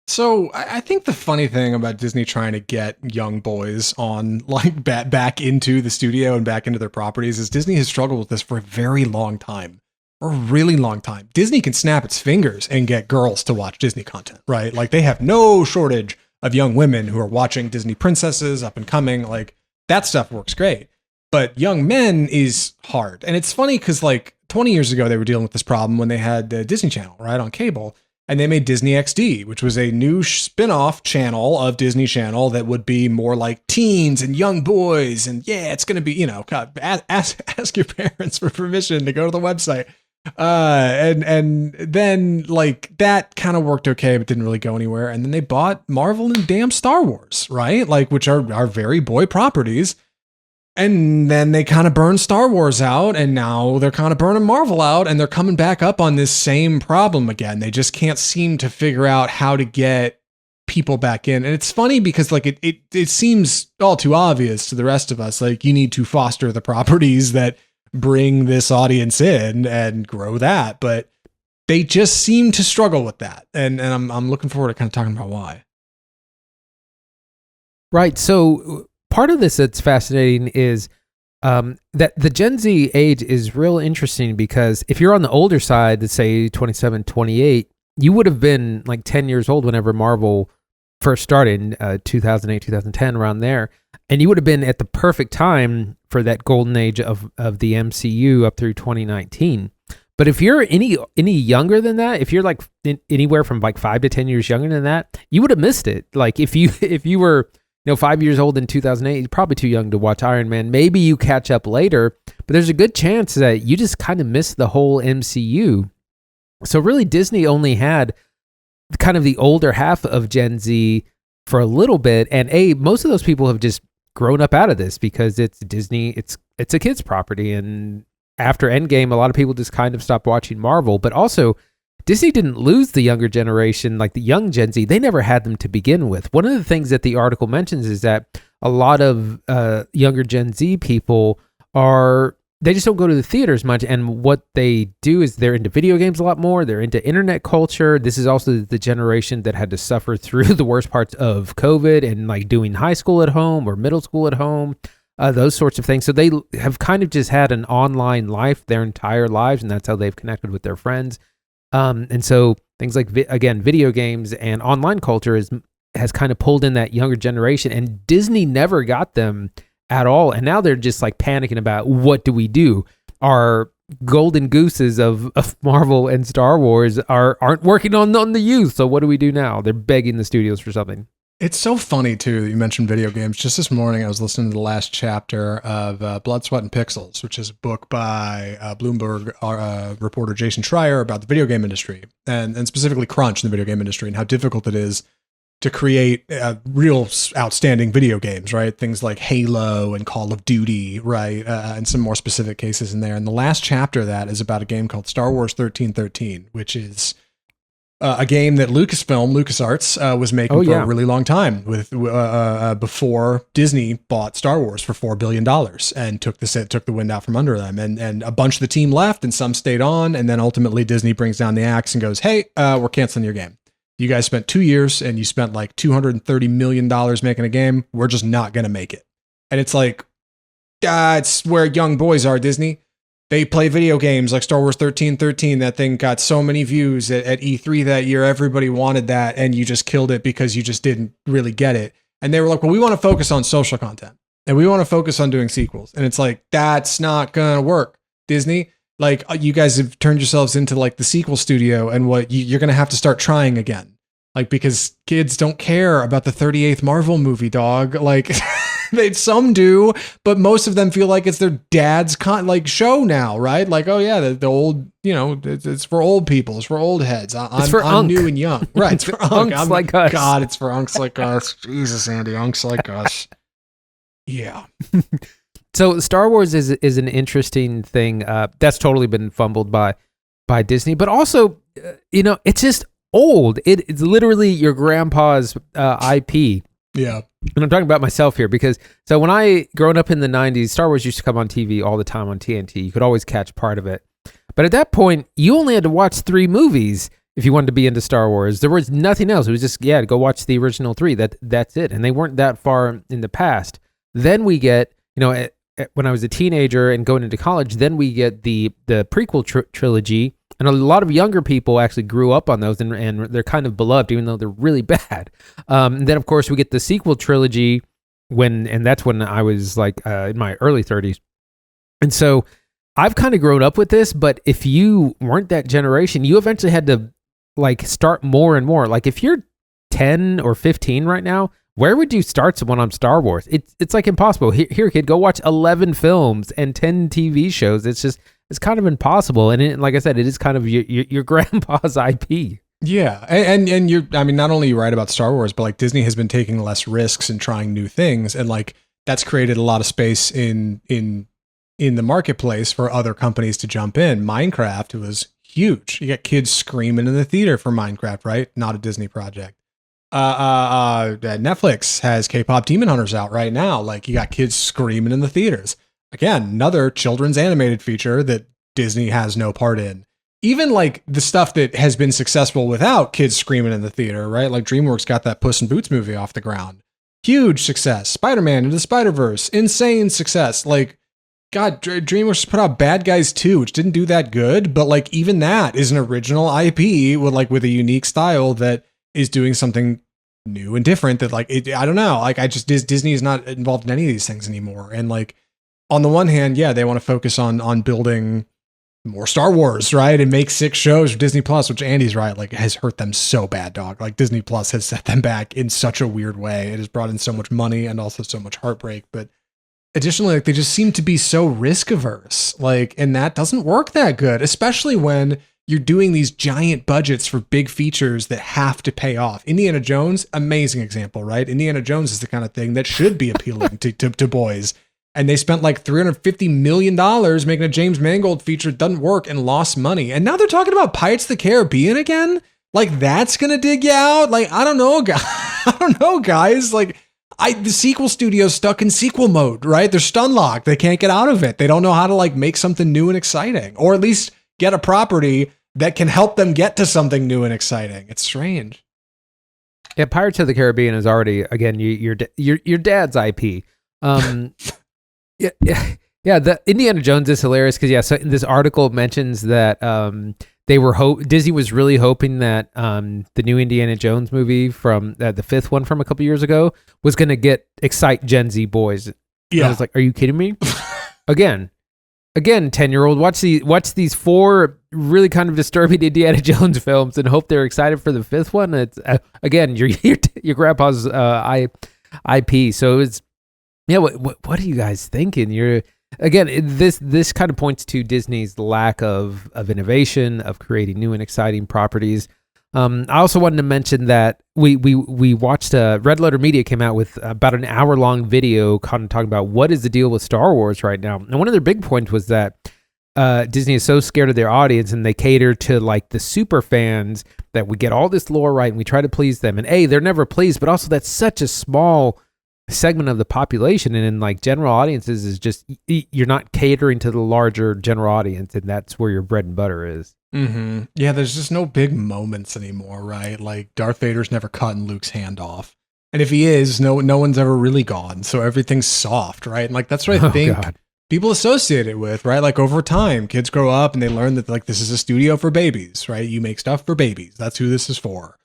So I think the funny thing about Disney trying to get young boys on like back into the studio and back into their properties is Disney has struggled with this for a very long time. For a really long time. Disney can snap its fingers and get girls to watch Disney content, right? Like they have no shortage of young women who are watching Disney princesses up and coming. Like that stuff works great. But young men is hard. And it's funny because like 20 years ago, they were dealing with this problem when they had the Disney Channel, right, on cable. And they made Disney XD, which was a new spin-off channel of Disney Channel that would be more like teens and young boys. And yeah, it's going to be, you know, ask your parents for permission to go to the website. And then like that kind of worked okay, but didn't really go anywhere. And then they bought Marvel and damn Star Wars, right? Like, which are very boy properties. And then they kind of burned Star Wars out, and now they're kind of burning Marvel out, and they're coming back up on this same problem again. They just can't seem to figure out how to get people back in. And it's funny because like it seems all too obvious to the rest of us. Like you need to foster the properties that bring this audience in and grow that, but they just seem to struggle with that. And I'm looking forward to kind of talking about why. Right. So part of this that's fascinating is that the Gen Z age is real interesting because if you're on the older side, let's say 27, 28, you would have been like 10 years old whenever Marvel first started in 2008, 2010, around there. And you would have been at the perfect time for that golden age of the MCU up through 2019. But if you're any younger than that, if you're like anywhere from like 5 to 10 years younger than that, you would have missed it. Like if you were 5 years old in 2008, you're probably too young to watch Iron Man. Maybe you catch up later, but there's a good chance that you just kind of missed the whole MCU. So really Disney only had kind of the older half of Gen Z for a little bit. And most of those people have just grown up out of this because it's Disney. It's a kid's property. And after Endgame, a lot of people just kind of stopped watching Marvel. But also, Disney didn't lose the younger generation, like the young Gen Z. They never had them to begin with. One of the things that the article mentions is that a lot of younger Gen Z people they just don't go to the theaters much. And what they do is they're into video games a lot more. They're into internet culture. This is also the generation that had to suffer through the worst parts of COVID and like doing high school at home or middle school at home, those sorts of things. So they have kind of just had an online life their entire lives, and that's how they've connected with their friends. And so things like, again, video games and online culture has kind of pulled in that younger generation, and Disney never got them at all. And now they're just like panicking about, what do we do? Our golden gooses of Marvel and Star Wars aren't working on the youth. So what do we do now? They're begging the studios for something. It's so funny, too, that you mentioned video games. Just this morning, I was listening to the last chapter of Blood, Sweat, and Pixels, which is a book by Bloomberg reporter Jason Schreier about the video game industry, and specifically crunch in the video game industry and how difficult it is to create real outstanding video games, right? Things like Halo and Call of Duty, right? And some more specific cases in there. And the last chapter of that is about a game called Star Wars 1313, which is a game that LucasArts, was making for a really long time before Disney bought Star Wars for $4 billion and took the wind out from under them. And a bunch of the team left and some stayed on. And then ultimately Disney brings down the axe and goes, hey, we're canceling your game. You guys spent 2 years and you spent like $230 million making a game. We're just not going to make it. And it's like, it's where young boys are, Disney. They play video games like Star Wars 1313. That thing got so many views at E3 that year. Everybody wanted that, and you just killed it because you just didn't really get it. And they were like, well, we want to focus on social content, and we want to focus on doing sequels. And it's like, that's not going to work, Disney. Like, you guys have turned yourselves into like the sequel studio, and you're going to have to start trying again. Like, because kids don't care about the 38th Marvel movie, dog. Like... Some do, but most of them feel like it's their dad's show now, right? Like, oh yeah, the old, it's for old people, it's for old heads. I'm new and young, right? It's for unks like us. God, it's for unks like us. Jesus, Andy, unks like us. Yeah. So Star Wars is an interesting thing that's totally been fumbled by Disney, but also, it's just old. It's literally your grandpa's IP. Yeah. And I'm talking about myself here because, so when I, growing up in the 90s, Star Wars used to come on TV all the time on TNT. You could always catch part of it. But at that point, you only had to watch 3 movies if you wanted to be into Star Wars. There was nothing else. It was just, to go watch the original 3. That's it. And they weren't that far in the past. Then we get, when I was a teenager and going into college, then we get the prequel trilogy. And a lot of younger people actually grew up on those, and they're kind of beloved, even though they're really bad. And then, of course, we get the sequel trilogy, and that's when I was like in my early 30s. And so I've kind of grown up with this, but if you weren't that generation, you eventually had to like start more and more. Like if you're 10 or 15 right now, where would you start someone on Star Wars? It's like impossible. Here, kid, go watch 11 films and 10 TV shows. It's kind of impossible. And like I said, it is kind of your grandpa's IP. Yeah. And you're, not only are you right about Star Wars, but like Disney has been taking less risks and trying new things. And like that's created a lot of space in the marketplace for other companies to jump in. Minecraft was huge. You got kids screaming in the theater for Minecraft, right? Not a Disney project. Netflix has K-pop Demon Hunters out right now. Like you got kids screaming in the theaters. Again, another children's animated feature that Disney has no part in. Even like the stuff that has been successful without kids screaming in the theater, right? Like DreamWorks got that Puss in Boots movie off the ground. Huge success. Spider-Man Into the Spider-Verse. Insane success. Like, God, DreamWorks put out Bad Guys 2, which didn't do that good, but like even that is an original IP with a unique style that is doing something new and different that like, I don't know. Like Disney is not involved in any of these things anymore. And like, on the one hand, yeah, they want to focus on building more Star Wars, right? And make 6 shows for Disney Plus, which Andy's right, like has hurt them so bad, dog. Like Disney Plus has set them back in such a weird way. It has brought in so much money and also so much heartbreak. But additionally, like they just seem to be so risk averse. Like, and that doesn't work that good, especially when you're doing these giant budgets for big features that have to pay off. Indiana Jones, amazing example, right? Indiana Jones is the kind of thing that should be appealing to boys. And they spent like $350 million making a James Mangold feature. It doesn't work and lost money. And now they're talking about Pirates of the Caribbean again? Like, that's going to dig you out? Like, I don't know, guys. Like, the sequel studio's stuck in sequel mode, right? They're stun locked. They can't get out of it. They don't know how to like make something new and exciting, or at least get a property that can help them get to something new and exciting. It's strange. Yeah, Pirates of the Caribbean is already, again, your dad's IP. Yeah. The Indiana Jones is hilarious because so this article mentions that Disney was really hoping that the new Indiana Jones movie from the fifth one from a couple years ago was going to excite Gen Z boys. Yeah, and I was like, are you kidding me? Again, 10-year-old, watch these 4 really kind of disturbing Indiana Jones films and hope they're excited for the fifth one. It's again your grandpa's IP. So it's what are you guys thinking? This kind of points to Disney's lack of innovation, of creating new and exciting properties. I also wanted to mention that we watched Red Letter Media came out with about an hour-long video kind of talking about what is the deal with Star Wars right now. And one of their big points was that Disney is so scared of their audience and they cater to like the super fans that we get all this lore right and we try to please them. And they're never pleased, but also that's such a small segment of the population, and in like general audiences is just you're not catering to the larger general audience, and that's where your bread and butter is. Mm-hmm. Yeah, there's just no big moments anymore, right? Like Darth Vader's never cutting Luke's hand off, and if he is, no one's ever really gone, so everything's soft, right? And like that's what I think people associate it with, right? Like over time, kids grow up and they learn that like this is a studio for babies, right? You make stuff for babies. That's who this is for.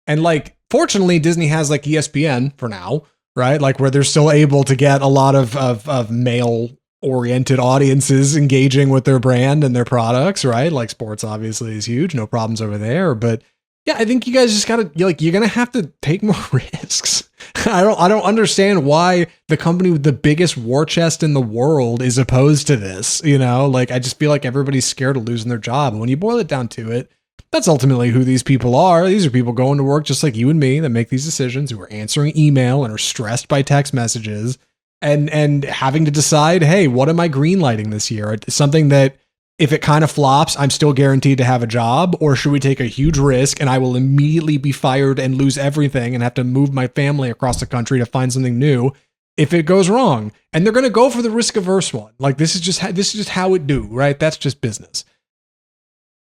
And like fortunately, Disney has like ESPN for now. Right? Like where they're still able to get a lot of male oriented audiences engaging with their brand and their products, right? Like sports obviously is huge. No problems over there. But yeah, I think you guys just gotta you're going to have to take more risks. I don't understand why the company with the biggest war chest in the world is opposed to this. Like I just feel like everybody's scared of losing their job. And when you boil it down to it, that's ultimately who these people are. These are people going to work just like you and me that make these decisions, who are answering email and are stressed by text messages and having to decide, hey, what am I greenlighting this year? It's something that if it kind of flops, I'm still guaranteed to have a job, or should we take a huge risk and I will immediately be fired and lose everything and have to move my family across the country to find something new if it goes wrong? And they're going to go for the risk averse one. Like this is just how it do, right? That's just business.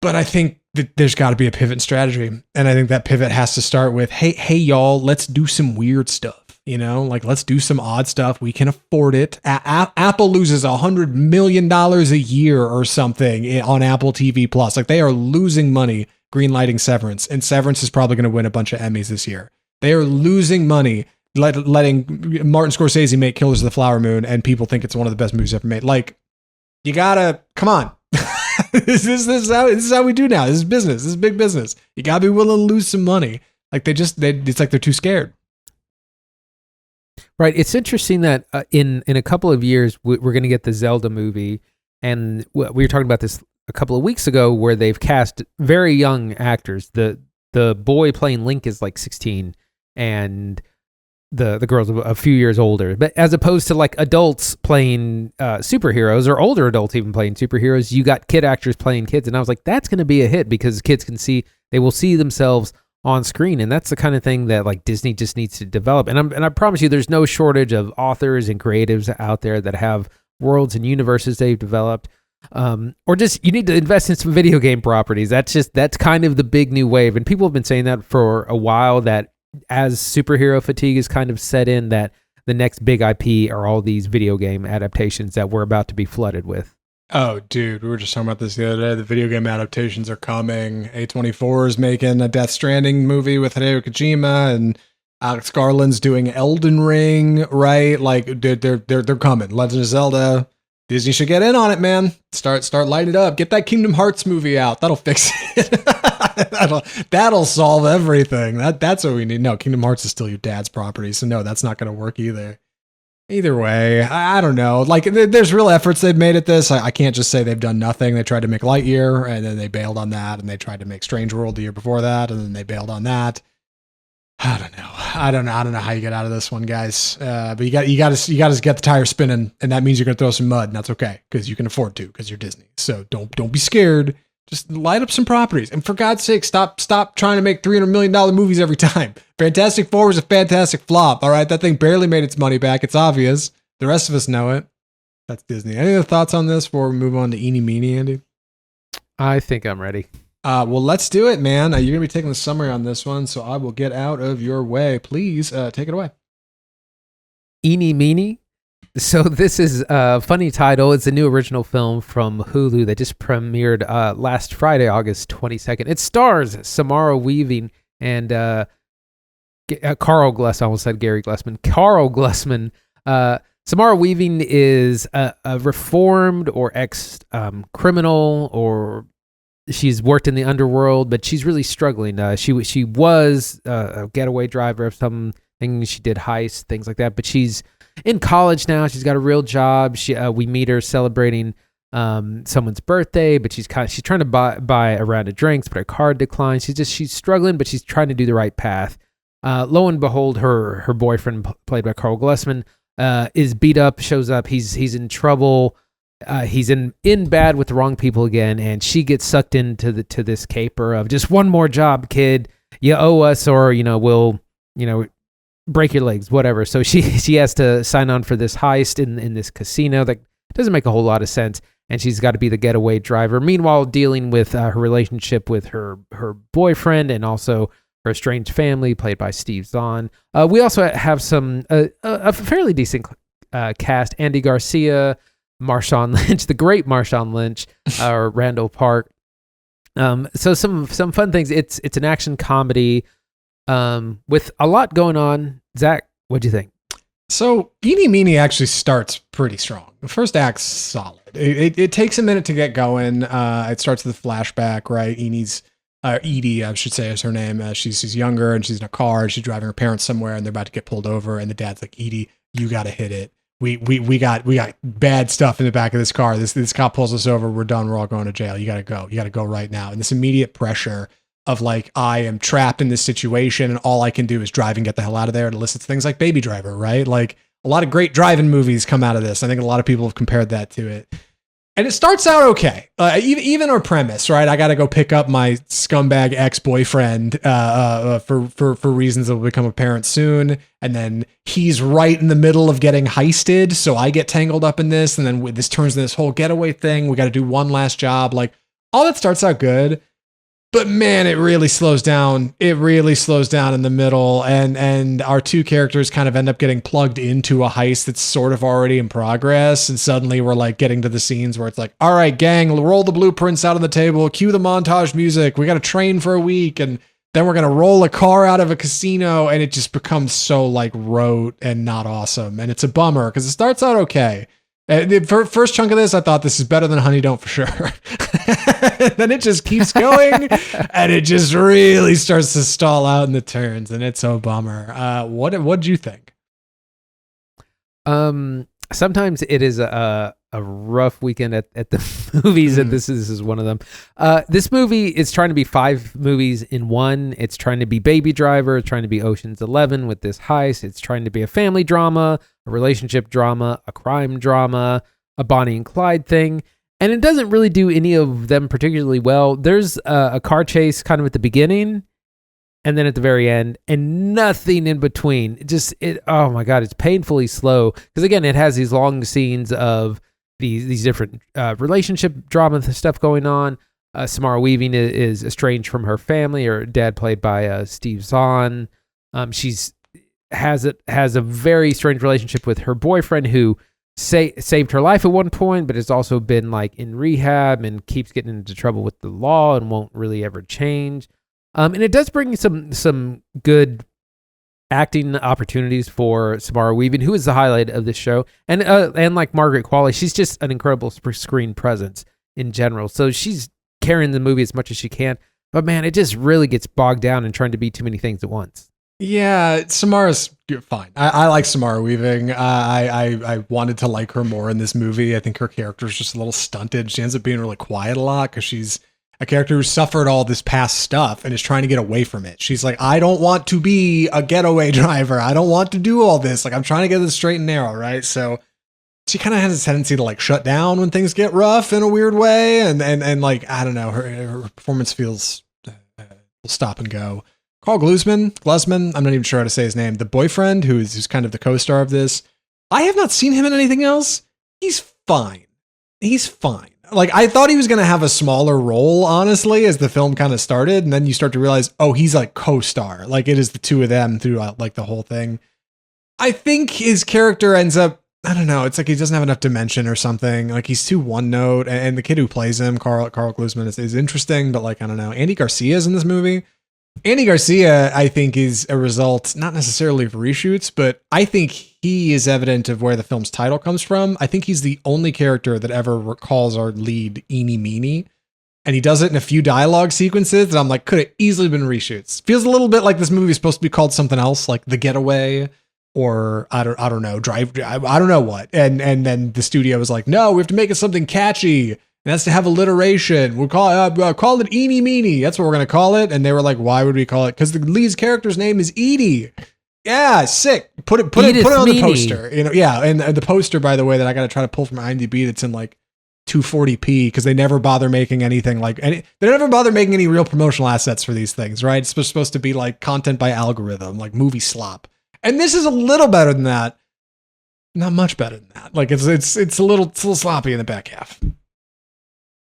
But I think that there's got to be a pivot strategy. And I think that pivot has to start with, hey, y'all, let's do some weird stuff. Like let's do some odd stuff. We can afford it. Apple loses $100 million a year or something on Apple TV Plus. Like they are losing money greenlighting Severance. And Severance is probably going to win a bunch of Emmys this year. They are losing money letting Martin Scorsese make Killers of the Flower Moon. And people think it's one of the best movies ever made. Like you gotta, come on. This is how we do now. This is business. This is big business. You gotta be willing to lose some money. Like it's like they're too scared. Right. It's interesting that in a couple of years we're going to get the Zelda movie, and we were talking about this a couple of weeks ago, where they've cast very young actors. The boy playing Link is like 16, and the girl's a few years older. But as opposed to like adults playing superheroes, or older adults even playing superheroes, you got kid actors playing kids. And I was like, that's going to be a hit because kids they will see themselves on screen. And that's the kind of thing that like Disney just needs to develop. And I promise you, there's no shortage of authors and creatives out there that have worlds and universes they've developed. Or just you need to invest in some video game properties. That's kind of the big new wave. And people have been saying that for a while, that as superhero fatigue is kind of set in, that the next big IP are all these video game adaptations that we're about to be flooded with. Oh, dude, we were just talking about this the other day. The video game adaptations are coming. A24 is making a Death Stranding movie with Hideo Kojima, and Alex Garland's doing Elden Ring, right? Like they're coming. Legend of Zelda. Disney should get in on it, man. Start lighting it up. Get that Kingdom Hearts movie out. That'll fix it. that'll solve everything. That's what we need. No, Kingdom Hearts is still your dad's property, so no, that's not going to work either. Either way, I don't know. Like, there's real efforts they've made at this. I can't just say they've done nothing. They tried to make Lightyear, and then they bailed on that, and they tried to make Strange World the year before that, and then they bailed on that. I don't know how you get out of this one, guys. But you got to get the tire spinning, and that means you're gonna throw some mud, and that's okay because you can afford to because you're Disney. So don't be scared. Just light up some properties, and for God's sake, stop trying to make $300 million movies every time. Fantastic Four was a fantastic flop. All right, that thing barely made its money back. It's obvious. The rest of us know it. That's Disney. Any other thoughts on this before we move on to Eenie Meanie, Andy? I think I'm ready. Well, let's do it, man. You're gonna be taking the summary on this one, so I will get out of your way. Please take it away. Eenie Meanie. So this is a funny title. It's a new original film from Hulu that just premiered last Friday, August 22nd. It stars Samara Weaving and Karl Glusman. I almost said Gary Glusman. Karl Glusman. Samara Weaving is a reformed or ex-criminal, or she's worked in the underworld, but she's really struggling. She was a getaway driver of something. She did heists, things like that, but she's in college now. She's got a real job. We meet her celebrating someone's birthday, but she's trying to buy a round of drinks, but her card declines. She's struggling, but she's trying to do the right path. Lo and behold, her boyfriend, played by Karl Glusman, is beat up. Shows up. He's in trouble. He's in bad with the wrong people again, and she gets sucked into this caper of just one more job, kid. You owe us, or we'll break your legs, whatever. So she has to sign on for this heist in this casino that doesn't make a whole lot of sense, and she's got to be the getaway driver. Meanwhile, dealing with her relationship with her boyfriend and also her estranged family, played by Steve Zahn. We also have a fairly decent cast: Andy Garcia, Marshawn Lynch, the great Marshawn Lynch, or Randall Park. So some fun things. It's an action comedy with a lot going on. Zach, what'd you think? So Eenie Meanie actually starts pretty strong. The first act's solid. It takes a minute to get going. It starts with a flashback, right? Edie, I should say, is her name. She's younger and she's in a car. She's driving her parents somewhere, and they're about to get pulled over. And the dad's like, "Edie, you got to hit it. We got bad stuff in the back of this car. This cop pulls us over. We're done. We're all going to jail. You got to go. You got to go right now." And this immediate pressure of like, I am trapped in this situation and all I can do is drive and get the hell out of there. It elicits things like Baby Driver, right? Like a lot of great driving movies come out of this. I think a lot of people have compared that to it. And it starts out okay. Even our premise, right? I got to go pick up my scumbag ex-boyfriend for reasons that will become apparent soon. And then he's right in the middle of getting heisted. So I get tangled up in this. And then this turns into this whole getaway thing. We got to do one last job. Like all that starts out good. But man, it really slows down. It really slows down in the middle. And our two characters kind of end up getting plugged into a heist that's sort of already in progress. And suddenly we're like getting to the scenes where it's like, all right, gang, roll the blueprints out on the table, cue the montage music. We got to train for a week. And then we're going to roll a car out of a casino. And it just becomes so like rote and not awesome. And it's a bummer because it starts out okay. The first chunk of this, I thought this is better than Honey Don't for sure. Then it just keeps going, and it just really starts to stall out in the turns, and it's a bummer. What'd you think? Sometimes it is a rough weekend at the movies, and this is one of them. This movie is trying to be 5 movies in one. It's trying to be Baby Driver. It's trying to be Ocean's 11 with this heist. It's trying to be a family drama, a relationship drama, a crime drama, a Bonnie and Clyde thing. And it doesn't really do any of them particularly well. There's a car chase kind of at the beginning and then at the very end, and nothing in between. Oh my God, it's painfully slow. Because again, it has these long scenes of these different relationship drama stuff going on. Samara Weaving is estranged from her family, her dad played by Steve Zahn. She's has a very strange relationship with her boyfriend who saved her life at one point, but has also been like in rehab and keeps getting into trouble with the law and won't really ever change. And it does bring some good acting opportunities for Samara Weaving, who is the highlight of this show, and like Margaret Qualley, she's just an incredible screen presence in general. So she's carrying the movie as much as she can. But man, it just really gets bogged down in trying to be too many things at once. Yeah, Samara's fine. I like Samara Weaving. I wanted to like her more in this movie. I think her character is just a little stunted. She ends up being really quiet a lot because she's a character who suffered all this past stuff and is trying to get away from it. She's like, I don't want to be a getaway driver. I don't want to do all this. Like, I'm trying to get this straight and narrow, right? So she kind of has a tendency to like shut down when things get rough in a weird way. And like, I don't know, her performance feels stop and go. Karl Glusman, I'm not even sure how to say his name. The boyfriend who's kind of the co-star of this. I have not seen him in anything else. He's fine. Like, I thought he was going to have a smaller role, honestly, as the film kind of started. And then you start to realize, oh, he's like co-star. Like, it is the two of them throughout like the whole thing. I think his character ends up, I don't know, it's like he doesn't have enough dimension or something. Like, he's too one note. And the kid who plays him, Karl Glusman, is interesting, but like, I don't know. Andy Garcia is in this movie. Andy Garcia, I think, is a result, not necessarily of reshoots, but I think he is evident of where the film's title comes from. I think he's the only character that ever calls our lead Eenie Meanie. And he does it in a few dialogue sequences that I'm like, could have easily been reshoots. Feels a little bit like this movie is supposed to be called something else, like The Getaway, or I don't know, I don't know what. And then the studio was like, no, we have to make it something catchy. And that's to have alliteration. We'll call it Eenie Meanie. That's what we're going to call it. And they were like, why would we call it? Because the lead's character's name is Edie. Yeah, sick. Put it on the poster. You know, yeah. And the poster, by the way, that I got to try to pull from IMDb, that's in like 240p, because they never bother making anything like they never bother making any real promotional assets for these things, right? It's supposed to be like content by algorithm, like movie slop. And this is a little better than that. Not much better than that. Like it's a little sloppy in the back half.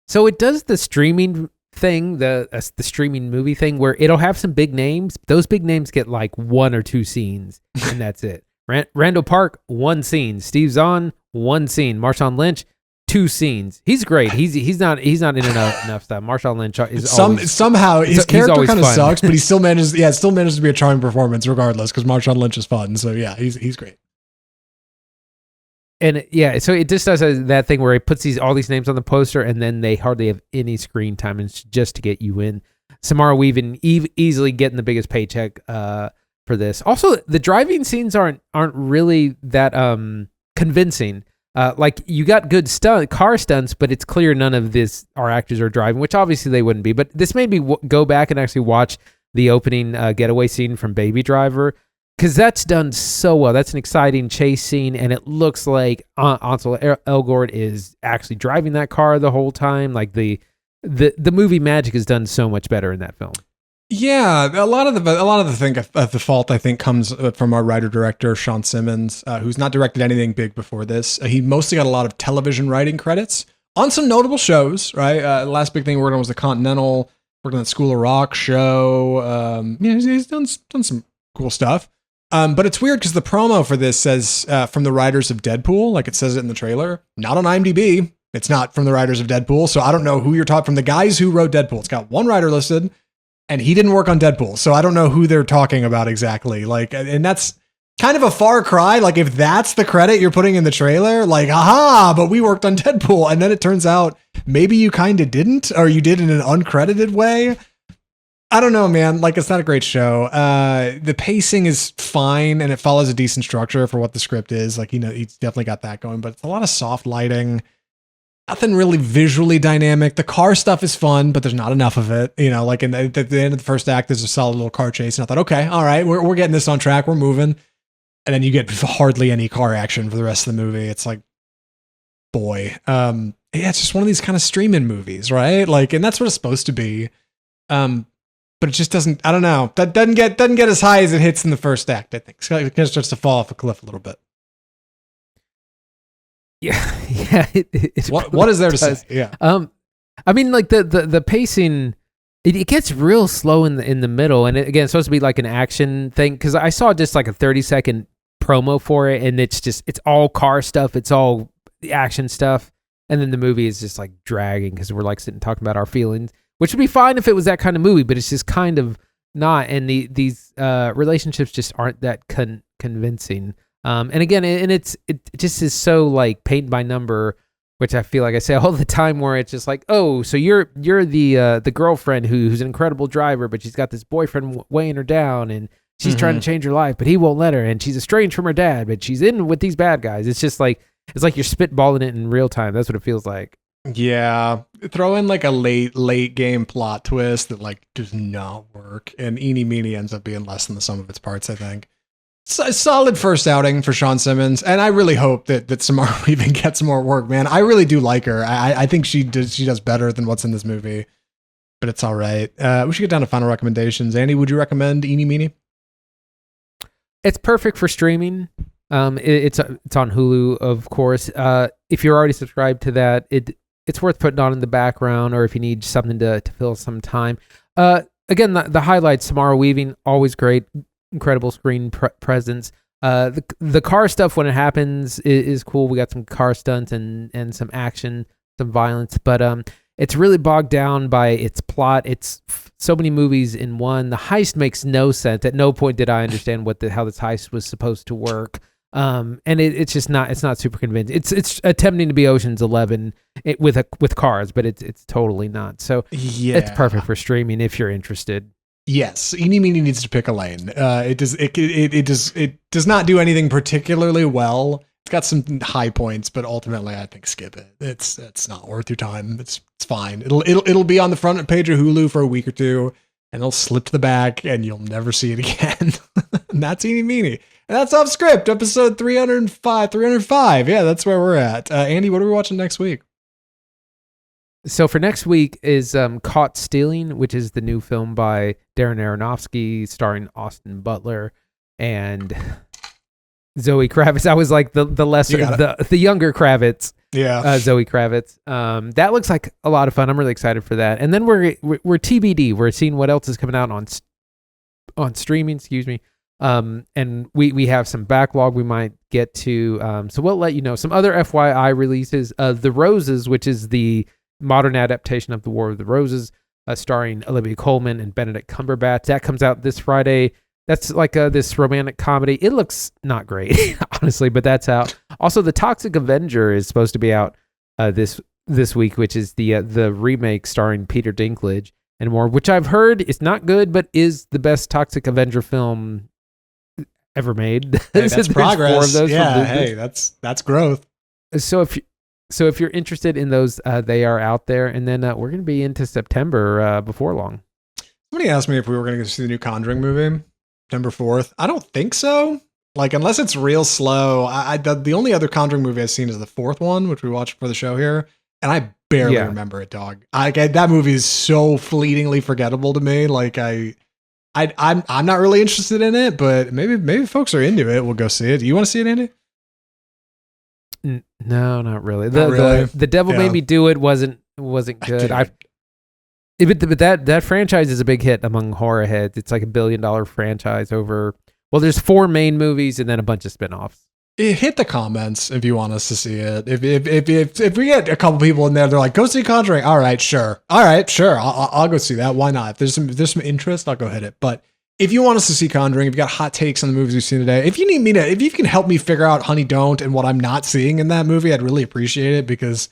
So it does the streaming thing, the streaming movie thing, where it'll have some big names. Those big names get like 1 or 2 scenes, and that's it. Randall Park, 1 scene. Steve Zahn, 1 scene. Marshawn Lynch, 2 scenes. He's great. He's not in enough stuff. Marshawn Lynch is somehow his character kind of sucks, but he still manages to be a charming performance regardless, because Marshawn Lynch is fun. So yeah, he's great. And yeah, so it just does that thing where it puts all these names on the poster, and then they hardly have any screen time, and it's just to get you in. Samara Weaving easily getting the biggest paycheck for this. Also, the driving scenes aren't really that convincing. Like, you got good car stunts, but it's clear none of our actors are driving, which obviously they wouldn't be. But this made me go back and actually watch the opening getaway scene from Baby Driver, because that's done so well. That's an exciting chase scene, and it looks like Ansel Elgort is actually driving that car the whole time. Like, the movie magic is done so much better in that film. Yeah, a lot of the fault, I think, comes from our writer-director, Shawn Simmons, who's not directed anything big before this. He mostly got a lot of television writing credits on some notable shows, right? The last big thing we worked on was The Continental, worked on the School of Rock show. He's done some cool stuff. But it's weird because the promo for this says from the writers of Deadpool, like it says it in the trailer. Not on IMDb. It's not from the writers of Deadpool, so I don't know who you're talking from. The guys who wrote Deadpool. It's got 1 writer listed, and he didn't work on Deadpool, so I don't know who they're talking about exactly. Like, and that's kind of a far cry. Like, if that's the credit you're putting in the trailer, like, aha, but we worked on Deadpool, and then it turns out maybe you kind of didn't, or you did in an uncredited way. I don't know, man. Like, it's not a great show. The pacing is fine, and it follows a decent structure for what the script is. Like, he's definitely got that going, but it's a lot of soft lighting. Nothing really visually dynamic. The car stuff is fun, but there's not enough of it. Like at the end of the first act, there's a solid little car chase, and I thought, okay, all right, we're getting this on track. We're moving. And then you get hardly any car action for the rest of the movie. It's like, boy. Yeah, it's just one of these kind of streaming movies, right? Like, and that's what it's supposed to be. But it just doesn't, I don't know. That doesn't get as high as it hits in the first act, I think. It kind of starts to fall off a cliff a little bit. Yeah. What is there to say? Yeah. I mean, like the pacing, it gets real slow in the middle, and again, it's supposed to be like an action thing, because I saw just like a 30-second promo for it, and it's all car stuff, it's all the action stuff, and then the movie is just like dragging because we're like sitting talking about our feelings, which would be fine if it was that kind of movie, but it's just kind of not, and these relationships just aren't that convincing. And again, it just is so like paint by number, which I feel like I say all the time, where it's just like, oh, so you're the girlfriend who's an incredible driver, but she's got this boyfriend weighing her down, and she's trying to change her life, but he won't let her, and she's estranged from her dad, but she's in with these bad guys. It's just like you're spitballing it in real time. That's what it feels like. Yeah, throw in like a late game plot twist that like does not work, and Eenie Meanie ends up being less than the sum of its parts. I think it's a solid first outing for Shawn Simmons, and I really hope that Samara Weaving gets more work. Man, I really do like her. I think she does better than what's in this movie, but it's all right. We should get down to final recommendations. Andy, would you recommend Eenie Meanie? It's perfect for streaming. It's on Hulu, of course. If you're already subscribed to that, it's worth putting on in the background, or if you need something to fill some time. Again, the highlights: Samara Weaving, always great, incredible screen presence. The car stuff when it happens is cool. We got some car stunts and some action, some violence, but it's really bogged down by its plot. It's so many movies in one. The heist makes no sense. At no point did I understand how this heist was supposed to work. And it's just not. It's not super convincing. It's attempting to be Ocean's 11 with cars, but it's totally not. So yeah, it's perfect for streaming if you're interested. Yes, Eenie Meanie needs to pick a lane. It does not do anything particularly well. It's got some high points, but ultimately, I think skip it. It's not worth your time. It's fine. It'll be on the front page of Hulu for a week or two, and it'll slip to the back, and you'll never see it again. And that's Eenie Meanie. And that's Off Script, episode 305. Yeah, that's where we're at. Andy, what are we watching next week? So for next week is Caught Stealing, which is the new film by Darren Aronofsky, starring Austin Butler and Zoe Kravitz. I was like the younger Kravitz. Yeah, Zoe Kravitz. That looks like a lot of fun. I'm really excited for that. And then we're TBD. We're seeing what else is coming out on streaming. Excuse me. And we have some backlog we might get to. So we'll let you know some other FYI releases. The Roses, which is the modern adaptation of The War of the Roses, starring Olivia Colman and Benedict Cumberbatch. That comes out this Friday. That's like this romantic comedy. It looks not great, honestly, but that's out. Also, The Toxic Avenger is supposed to be out this week, which is the remake starring Peter Dinklage and more, which I've heard is not good, but is the best Toxic Avenger film ever made. Hey, that's progress. 4 of those. Yeah, hey, that's growth. So if you're interested in those, they are out there. And then we're going to be into September before long. Somebody asked me if we were going to go see the new Conjuring movie, September 4th. I don't think so. Like, unless it's real slow. The only other Conjuring movie I've seen is the 4th one, which we watched for the show here. And I barely remember it, dog. That movie is so fleetingly forgettable to me. Like, I'm not really interested in it, but maybe folks are into it. We'll go see it. Do you want to see it, Andy? No, not really. Really? The Devil Made Me Do It wasn't good. But that franchise is a big hit among horror heads. It's like $1 billion franchise over. Well, there's 4 main movies and then a bunch of spinoffs. Hit the comments if you want us to see it. If we get a couple people in there, they're like, "Go see Conjuring." All right, sure. I'll go see that. Why not? If there's some interest, I'll go hit it. But if you want us to see Conjuring, if you got hot takes on the movies we've seen today, if you can help me figure out Honey Don't and what I'm not seeing in that movie, I'd really appreciate it, because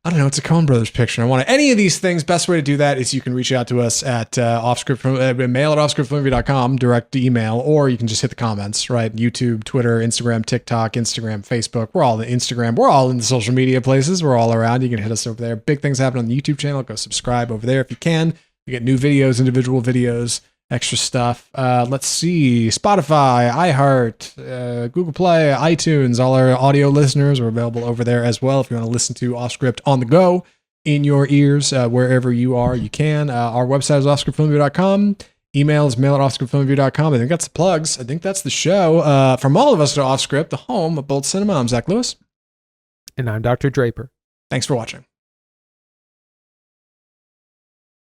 I don't know, it's a Coen Brothers picture. I want any of these things. Best way to do that is you can reach out to us at mail at offscriptmovie.com, direct email, or you can just hit the comments, right? YouTube, Twitter, Instagram, TikTok, Facebook. We're all on Instagram. We're all in the social media places. We're all around. You can hit us over there. Big things happen on the YouTube channel. Go subscribe over there if you can. You get new videos, individual videos, extra stuff. Let's see. Spotify, iHeart, Google Play, iTunes, all our audio listeners are available over there as well. If you want to listen to Off Script on the go in your ears, wherever you are, you can. Our website is offscriptfilmreview.com. Email is mail at offscriptfilmreview.com. I think that's the plugs. I think that's the show. From all of us at Off Script, the home of Bold Cinema, I'm Zach Lewis. And I'm Dr. Draper. Thanks for watching.